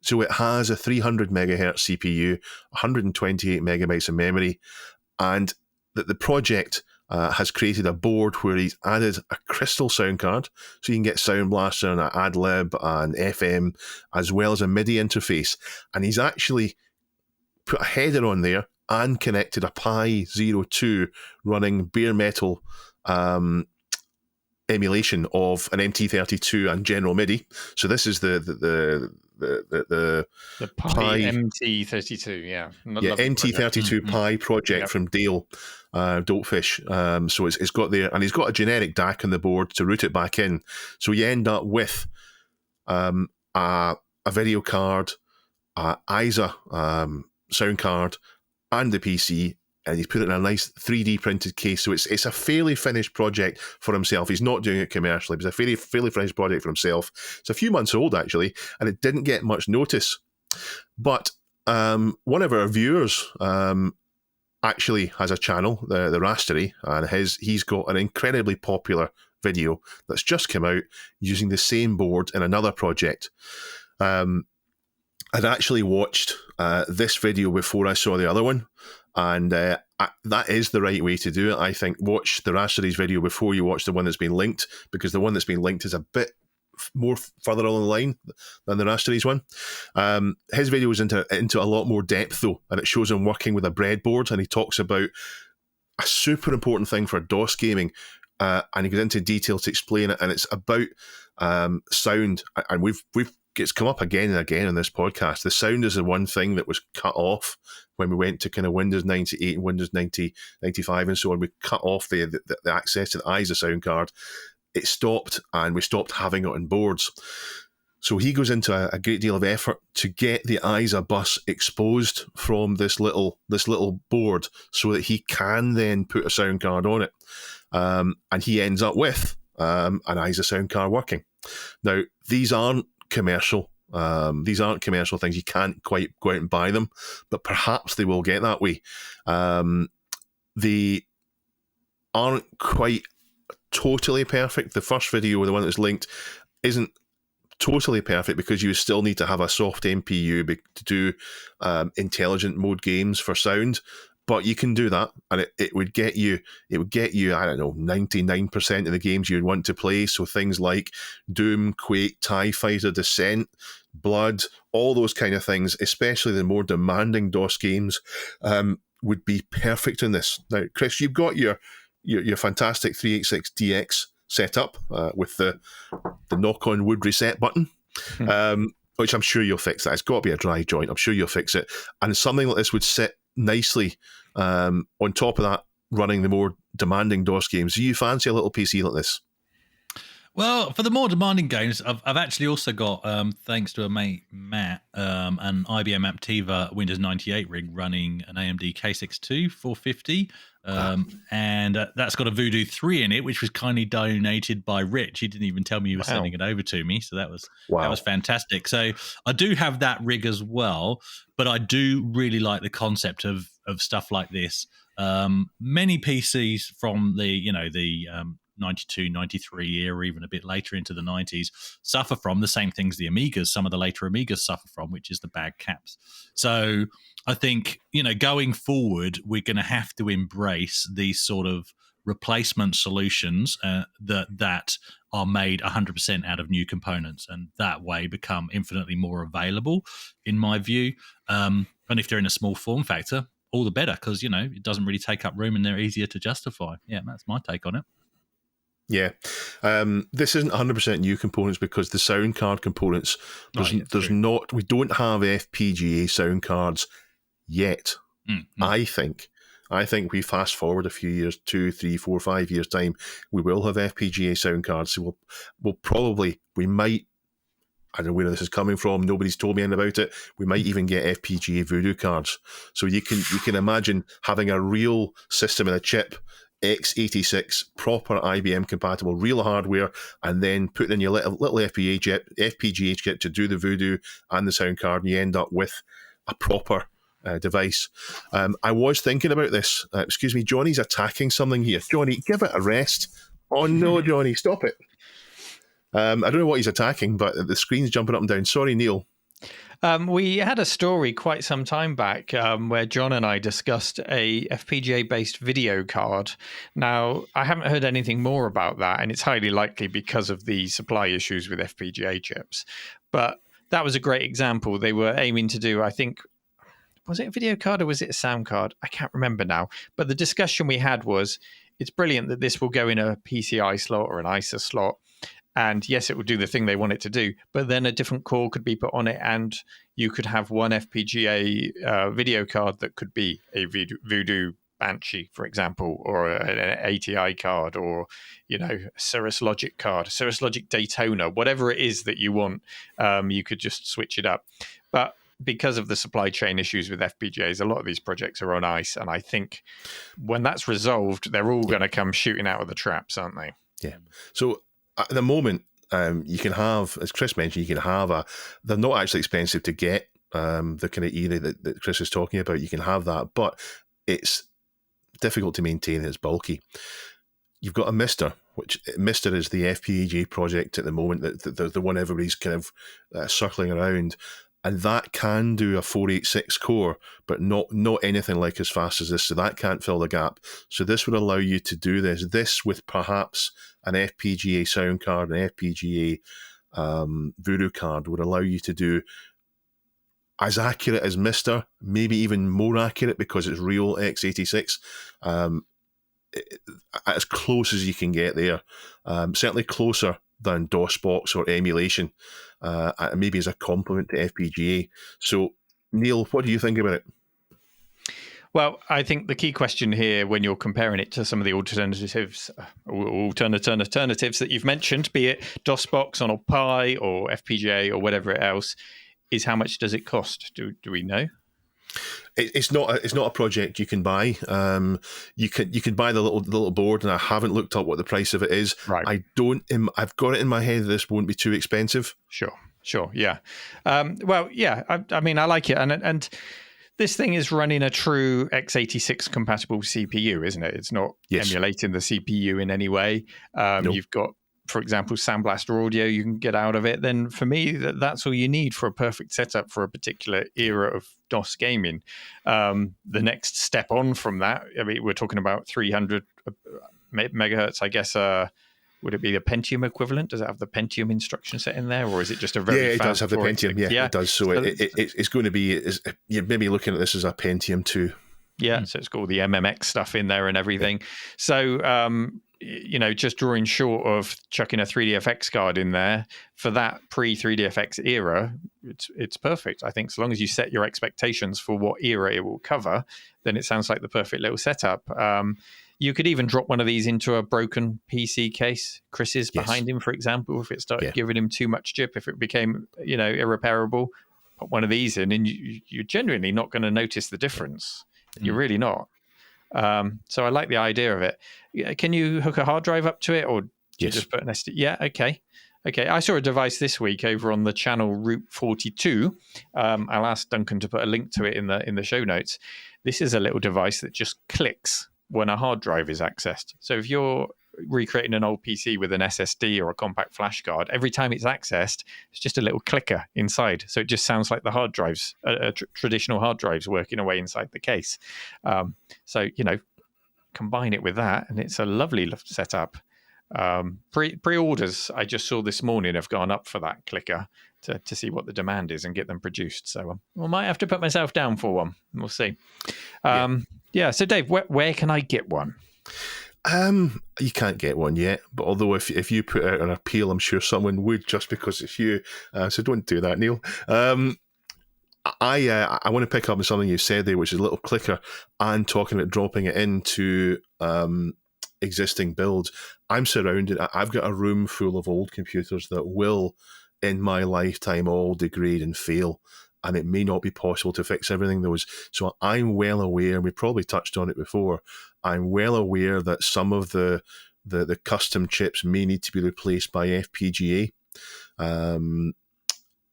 So it has a 300 megahertz CPU, 128 megabytes of memory, and that the project has created a board where he's added a crystal sound card, so you can get Sound Blaster and AdLib and FM, as well as a MIDI interface. And he's actually put a header on there and connected a Pi 02 running bare metal emulation of an MT32 and General MIDI. So this is the Pi MT32, MT32 Pi project from Dale Dopefish. So it's got there, and he's got a generic DAC on the board to route it back in. So you end up with a video card, ISA sound card and the PC, and he's put it in a nice 3D printed case. So it's a fairly finished project for himself. He's not doing it commercially. It's a fairly finished project for himself. It's a few months old, actually, and it didn't get much notice. But one of our viewers actually has a channel, the Rastery, and he's got an incredibly popular video that's just come out using the same board in another project. I'd actually watched this video before I saw the other one, and that is the right way to do it. I think watch the Rastery's video before you watch the one that's been linked, because the one that's been linked is a bit more further on the line than the Rastery's one. His video is into a lot more depth though, and it shows him working with a breadboard, and he talks about a super important thing for DOS gaming, and he goes into detail to explain it, and it's about sound, and it's come up again and again on this podcast. The sound is the one thing that was cut off when we went to kind of Windows 98 and Windows 95 and so on. We cut off the access to the ISA sound card. It stopped, and we stopped having it on boards. So he goes into a great deal of effort to get the ISA bus exposed from this little board so that he can then put a sound card on it. And he ends up with an ISA sound card working. Now, these aren't commercial. These aren't commercial things. You can't quite go out and buy them, but perhaps they will get that way. They aren't quite totally perfect. The first video, the one that's linked, isn't totally perfect because you still need to have a soft MPU to do intelligent mode games for sound. But you can do that, and it would get you, I don't know, 99% of the games you'd want to play. So things like Doom, Quake, TIE Fighter, Descent, Blood, all those kind of things, especially the more demanding DOS games, would be perfect in this. Now, Chris, you've got your fantastic 386DX set up with the knock-on wood reset button. Which I'm sure you'll fix that. It's got to be a dry joint. I'm sure you'll fix it. And something like this would sit nicely on top of that, running the more demanding DOS games. Do you fancy a little PC like this? Well, for the more demanding games, I've actually also got, thanks to a mate, Matt, an IBM Aptiva Windows 98 rig running an AMD K62 450. And that's got a Voodoo 3 in it, which was kindly donated by Rich. He didn't even tell me he was sending it over to me, so that was fantastic. So I do have that rig as well, but I do really like the concept of stuff like this. Many PCs from the 92, 93 era, even a bit later into the 90s, suffer from the same things the Amigas, some of the later Amigas suffer from, which is the bad caps. So I think, going forward, we're going to have to embrace these sort of replacement solutions that are made 100% out of new components, and that way become infinitely more available, in my view. And if they're in a small form factor, all the better, because, it doesn't really take up room and they're easier to justify. Yeah, that's my take on it. Yeah. This isn't 100% new components because the sound card components, we don't have FPGA sound cards yet. I think we fast forward a few years, 2, 3, 4, 5 years time, we will have FPGA sound cards. So we might, I don't know where this is coming from, nobody's told me anything about it, we might even get FPGA Voodoo cards. So you can imagine having a real system in a chip, x86, proper IBM compatible, real hardware, and then putting in your little FPGA chip to do the Voodoo and the sound card, and you end up with a proper device. I was thinking about this. Excuse me, Johnny's attacking something here. Johnny, give it a rest. Oh no, Johnny, stop it. I don't know what he's attacking, but the screen's jumping up and down. Sorry, Neil. We had a story quite some time back where John and I discussed a FPGA-based video card. Now, I haven't heard anything more about that, and it's highly likely because of the supply issues with FPGA chips. But that was a great example. They were aiming to do, I think, was it a video card or was it a sound card? I can't remember now. But the discussion we had was, it's brilliant that this will go in a PCI slot or an ISA slot. And yes, it will do the thing they want it to do, but then a different core could be put on it, and you could have one FPGA video card that could be a Voodoo Banshee, for example, or an ATI card, or a Cirrus Logic card, Cirrus Logic Daytona, whatever it is that you want. You could just switch it up. But because of the supply chain issues with FPGAs, a lot of these projects are on ice. And I think when that's resolved, they're all going to come shooting out of the traps, aren't they? Yeah. So at the moment, you can have, as Chris mentioned, you can have they're not actually expensive to get, the kind of era that Chris is talking about. You can have that, but it's difficult to maintain and it's bulky. You've got a Mister, which Mister is the FPGA project at the moment, the one everybody's kind of circling around, and that can do a 486 core, but not anything like as fast as this. So that can't fill the gap. So this would allow you to do this. This with perhaps an FPGA sound card, an FPGA Voodoo card would allow you to do as accurate as Mister, maybe even more accurate because it's real x86. As close as you can get there, certainly closer than DOSBox or emulation, maybe as a complement to FPGA. So, Neil, what do you think about it? Well, I think the key question here, when you're comparing it to some of the alternatives that you've mentioned, be it DOSBox on a Pi or FPGA or whatever else, is how much does it cost? Do we know? It's not a project you can buy. You can buy the little board, and I haven't looked up what the price of it is. Right. I've got it in my head that this won't be too expensive. Sure, yeah. Well, yeah. I mean, I like it, and this thing is running a true x86 compatible CPU, isn't it? It's not emulating the CPU in any way. Nope. You've got, for example, Sound Blaster audio you can get out of it. Then for me, that's all you need for a perfect setup for a particular era of DOS gaming. The next step on from that, I mean, we're talking about 300 megahertz, I guess. Would it be the Pentium equivalent? Does it have the Pentium instruction set in there, or is it just a very it fast does have the Pentium. Yeah, it does. So it's going to be. You're maybe looking at this as a Pentium 2. Yeah, so it's got all the MMX stuff in there and everything. So, just drawing short of chucking a 3DFX card in there for that pre-3DFX era, it's perfect. I think so long as you set your expectations for what era it will cover, then it sounds like the perfect little setup. You could even drop one of these into a broken PC case. Chris's behind him, for example, if it started giving him too much chip, if it became, irreparable, put one of these in and you're genuinely not going to notice the difference. You're really not. So I like the idea of it. Can you hook a hard drive up to it, or do you just put an SD? Yeah, okay. I saw a device this week over on the channel Route 42. I'll ask Duncan to put a link to it in the show notes. This is a little device that just clicks when a hard drive is accessed. So if you're recreating an old PC with an SSD or a compact flash card, every time it's accessed, it's just a little clicker inside. So it just sounds like the hard drives, traditional hard drives working away inside the case. So, combine it with that and it's a lovely setup. Pre-orders I just saw this morning have gone up for that clicker to see what the demand is and get them produced. So I might have to put myself down for one. We'll see. So Dave, where can I get one? You can't get one yet, but although if you put out an appeal, I'm sure someone would, just because it's you. So don't do that, Neil. I want to pick up on something you said there, which is a little clicker, and talking about dropping it into existing builds. I'm surrounded. I've got a room full of old computers that will, in my lifetime, all degrade and fail. And it may not be possible to fix everything those. So I'm well aware, and we probably touched on it before, I'm well aware that some of the custom chips may need to be replaced by FPGA.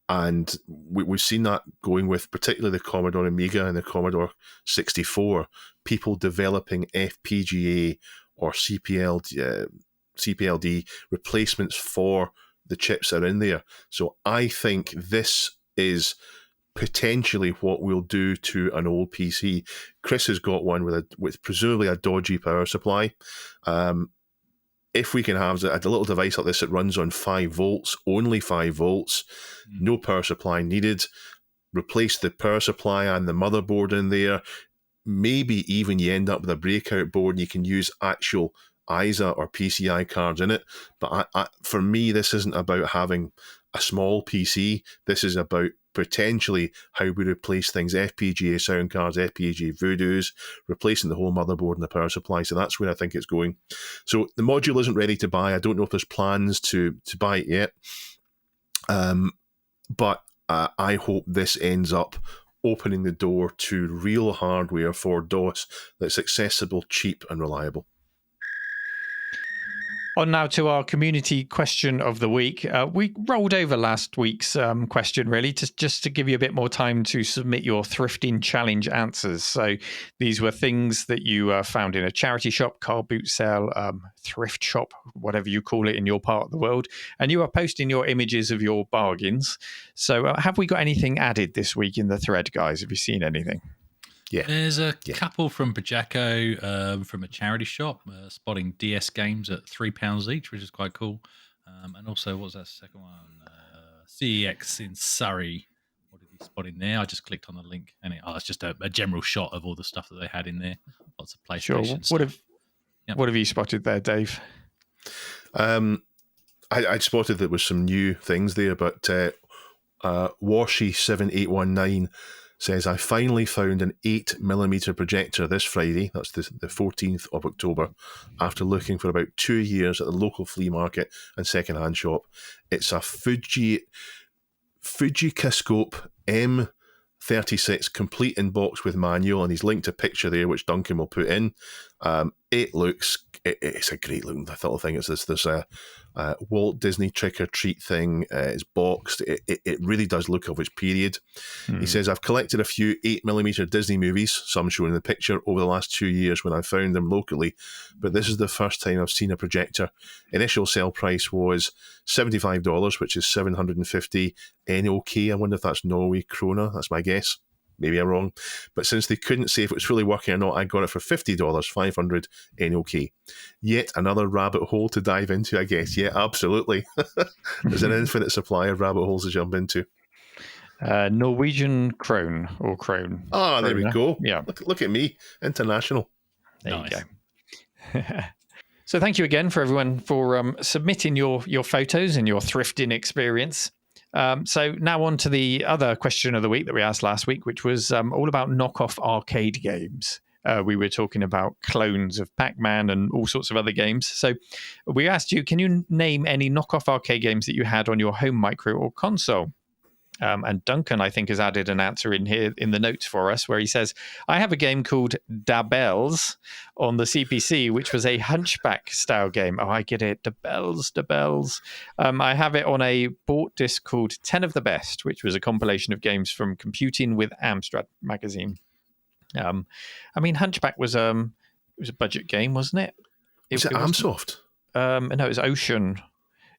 And we've seen that going with particularly the Commodore Amiga and the Commodore 64, people developing FPGA or CPLD replacements for the chips that are in there. So I think this is potentially what we'll do to an old PC. Chris has got one with presumably a dodgy power supply. If we can have a little device like this that runs on 5 volts, only 5 volts, no power supply needed, replace the power supply and the motherboard in there, maybe even you end up with a breakout board and you can use actual ISA or PCI cards in it. But for me, this isn't about having a small PC. This is about potentially how we replace things, FPGA sound cards, FPGA Voodoos, replacing the whole motherboard and the power supply. So that's where I think it's going. So the module isn't ready to buy. I don't know if there's plans to buy it yet. But I hope this ends up opening the door to real hardware for DOS that's accessible, cheap, and reliable. On now to our community question of the week. We rolled over last week's question, really, just to give you a bit more time to submit your thrifting challenge answers. So these were things that you found in a charity shop, car boot sale, thrift shop, whatever you call it in your part of the world. And you are posting your images of your bargains. So have we got anything added this week in the thread, guys? Have you seen anything? Yeah. There's a couple from Pajako from a charity shop, spotting DS games at £3 each, which is quite cool. And also, what was that second one? CEX in Surrey. What did he spot in there? I just clicked on the link, and it's just a general shot of all the stuff that they had in there. Lots of PlayStation stuff. What have you spotted there, Dave? I spotted there was some new things there, but Washi7819 says, I finally found an 8mm projector this Friday, that's the 14th of October, after looking for about 2 years at the local flea market and second-hand shop. It's a Fujikiscope M36 complete in box with manual, and he's linked a picture there which Duncan will put in. It's a great looking little thing. It's this Walt Disney trick or treat thing. It's boxed. It really does look of its period. He says, I've collected a few 8mm Disney movies, some shown in the picture, over the last 2 years when I found them locally, but this is the first time I've seen a projector. Initial sale price was $75, which is 750 NOK. I wonder if that's Norway krona. That's my guess. Maybe I'm wrong. But since they couldn't say if it was really working or not, I got it for $50, 500 NOK. Yet another rabbit hole to dive into, I guess. Yeah, absolutely. There's an infinite supply of rabbit holes to jump into. Norwegian krone or krone. Ah, there we go. Yeah. Look at me. International. There you go. So thank you again for everyone for submitting your photos and your thrifting experience. So now on to the other question of the week that we asked last week, which was all about knockoff arcade games. We were talking about clones of Pac-Man and all sorts of other games. So we asked you, can you name any knockoff arcade games that you had on your home micro or console? And Duncan, I think, has added an answer in here in the notes for us where he says, I have a game called Da Bells on the CPC, which was a Hunchback style game. Oh, I get it. Da Bells. I have it on a bought disc called 10 of the Best, which was a compilation of games from Computing with Amstrad magazine. I mean, Hunchback was it was a budget game, wasn't it? Was it Amsoft? No, it was Ocean.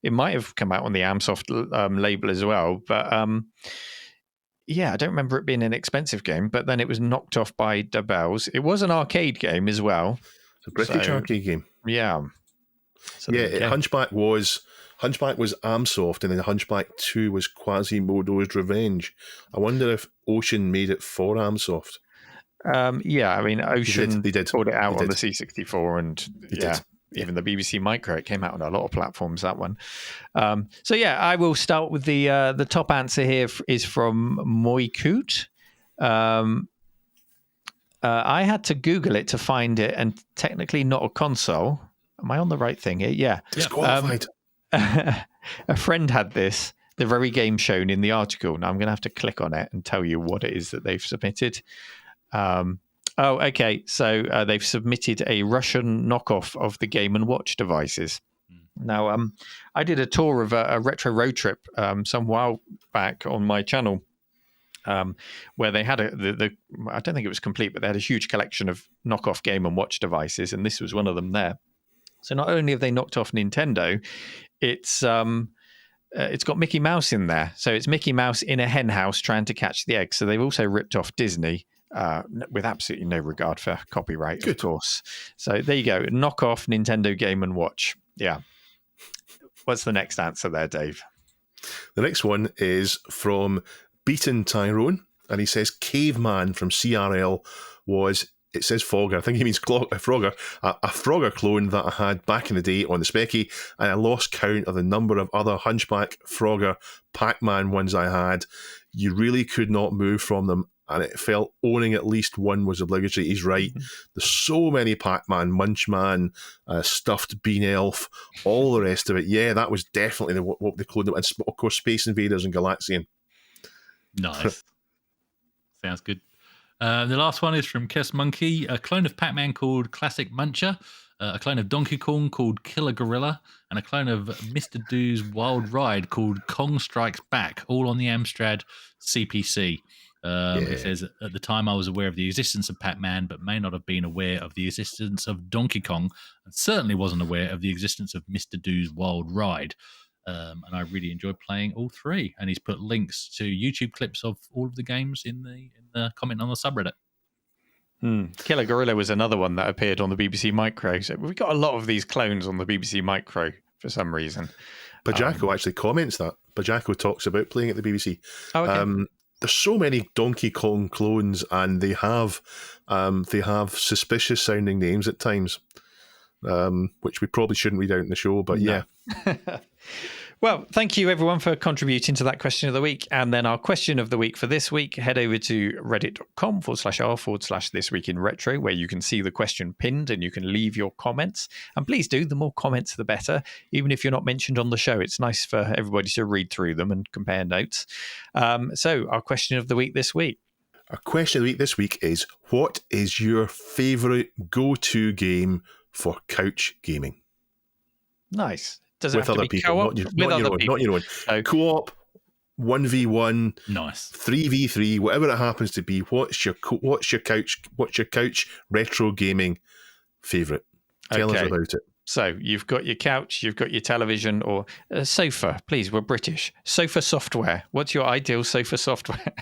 It might have come out on the Amsoft label as well, but yeah, I don't remember it being an expensive game. But then it was knocked off by Da Bells. It was an arcade game as well. It's a British arcade game. Yeah. So Hunchback was Amsoft, and then Hunchback 2 was Quasimodo's Revenge. I wonder if Ocean made it for Amsoft. Yeah, I mean, Ocean they did. pulled it out They on did. the C64, and even the BBC Micro, it came out on a lot of platforms, that one. So yeah, I will start with the top answer here is from Moikut. I had to Google it to find it, and technically not a console. Am I on the right thing here? Yeah. Disqualified. A friend had this, the very game shown in the article. Now I'm going to have to click on it and tell you what it is that they've submitted. Okay. So they've submitted a Russian knockoff of the Game & Watch devices. Now, I did a tour of a retro road trip some while back on my channel, where they had I don't think it was complete, but they had a huge collection of knockoff Game & Watch devices, and this was one of them there. So not only have they knocked off Nintendo, it's got Mickey Mouse in there. So it's Mickey Mouse in a hen house trying to catch the egg. So they've also ripped off Disney. With absolutely no regard for copyright, of course. So there you go. Knock off Nintendo Game & Watch. Yeah. What's the next answer there, Dave? The next one is from Beaten Tyrone, and he says Caveman from CRL was, it says Frogger, I think he means Frogger, a Frogger clone that I had back in the day on the Specky, and I lost count of the number of other Hunchback, Frogger, Pac-Man ones I had. You really could not move from them, and it felt owning at least one was obligatory. He's right. There's so many Pac-Man, Munchman, Stuffed Bean Elf, all the rest of it. Yeah, that was definitely what they cloned them. And of course, Space Invaders and Galaxian. Nice. Sounds good. The last one is from Kess Monkey, a clone of Pac-Man called Classic Muncher, a clone of Donkey Kong called Killer Gorilla, and a clone of Mr. Do's Wild Ride called Kong Strikes Back, all on the Amstrad CPC. It says, at the time I was aware of the existence of Pac-Man, but may not have been aware of the existence of Donkey Kong, and certainly wasn't aware of the existence of Mr. Do's Wild Ride. And I really enjoyed playing all three. And he's put links to YouTube clips of all of the games in the comment on the subreddit. Killer Gorilla was another one that appeared on the BBC Micro. So we've got a lot of these clones on the BBC Micro for some reason. Bajako actually comments that. Bajako talks about playing at the BBC. Oh, okay. There's so many Donkey Kong clones, and they have suspicious sounding names at times, which we probably shouldn't read out in the show. But yeah. Well, thank you everyone for contributing to that question of the week. And then our question of the week for this week, head over to reddit.com/r/thisweekinretro, where you can see the question pinned and you can leave your comments. And please do, the more comments, the better. Even if you're not mentioned on the show, it's nice for everybody to read through them and compare notes. So our question of the week this week. Our question of the week this week is, what is your favourite go-to game for couch gaming? Nice. Does it with have other to be people, co-op? not your own. So, co-op, 1v1, nice, 3v3, whatever it happens to be. What's your couch retro gaming favourite? Tell us about it. So you've got your couch, you've got your television, or a sofa. Please, we're British. Sofa software. What's your ideal sofa software?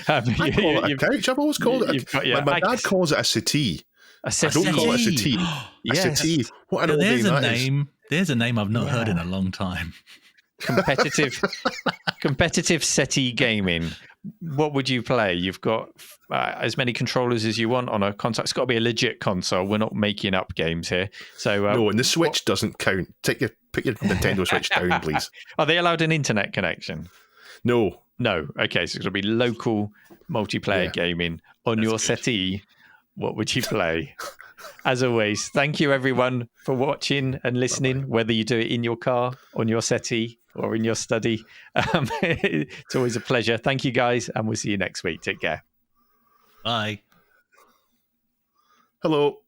I call it a couch. I've always called it. My dad calls it a settee. A settee. I don't call it a settee. Yes. A settee. What an old name that is. There's a name I've not heard in a long time. Competitive settee gaming. What would you play? You've got as many controllers as you want on a console. It's got to be a legit console. We're not making up games here. So no, and the Switch doesn't count. Put your Nintendo Switch down, please. Are they allowed an internet connection? No. Okay, so it's going to be local multiplayer gaming on your settee. What would you play? As always, thank you everyone for watching and listening, whether you do it in your car, on your settee, or in your study. It's always a pleasure. Thank you guys, and we'll see you next week. Take care. Bye. Hello.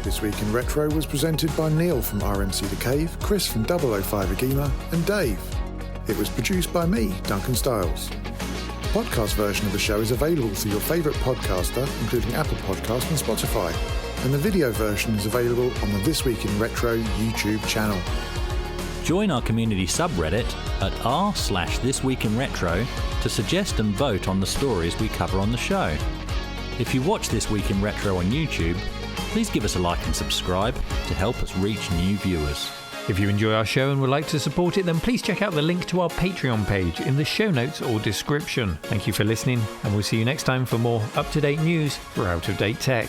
This Week in Retro was presented by Neil from RMC The Cave, Chris from 005 AGIMA, and Dave. It was produced by me, Duncan Styles. The podcast version of the show is available through your favourite podcaster, including Apple Podcasts and Spotify, and the video version is available on the This Week in Retro YouTube channel. Join our community subreddit at r/thisweekinretro to suggest and vote on the stories we cover on the show. If you watch This Week in Retro on YouTube, please give us a like and subscribe to help us reach new viewers. If you enjoy our show and would like to support it, then please check out the link to our Patreon page in the show notes or description. Thank you for listening, and we'll see you next time for more up-to-date news for out-of-date tech.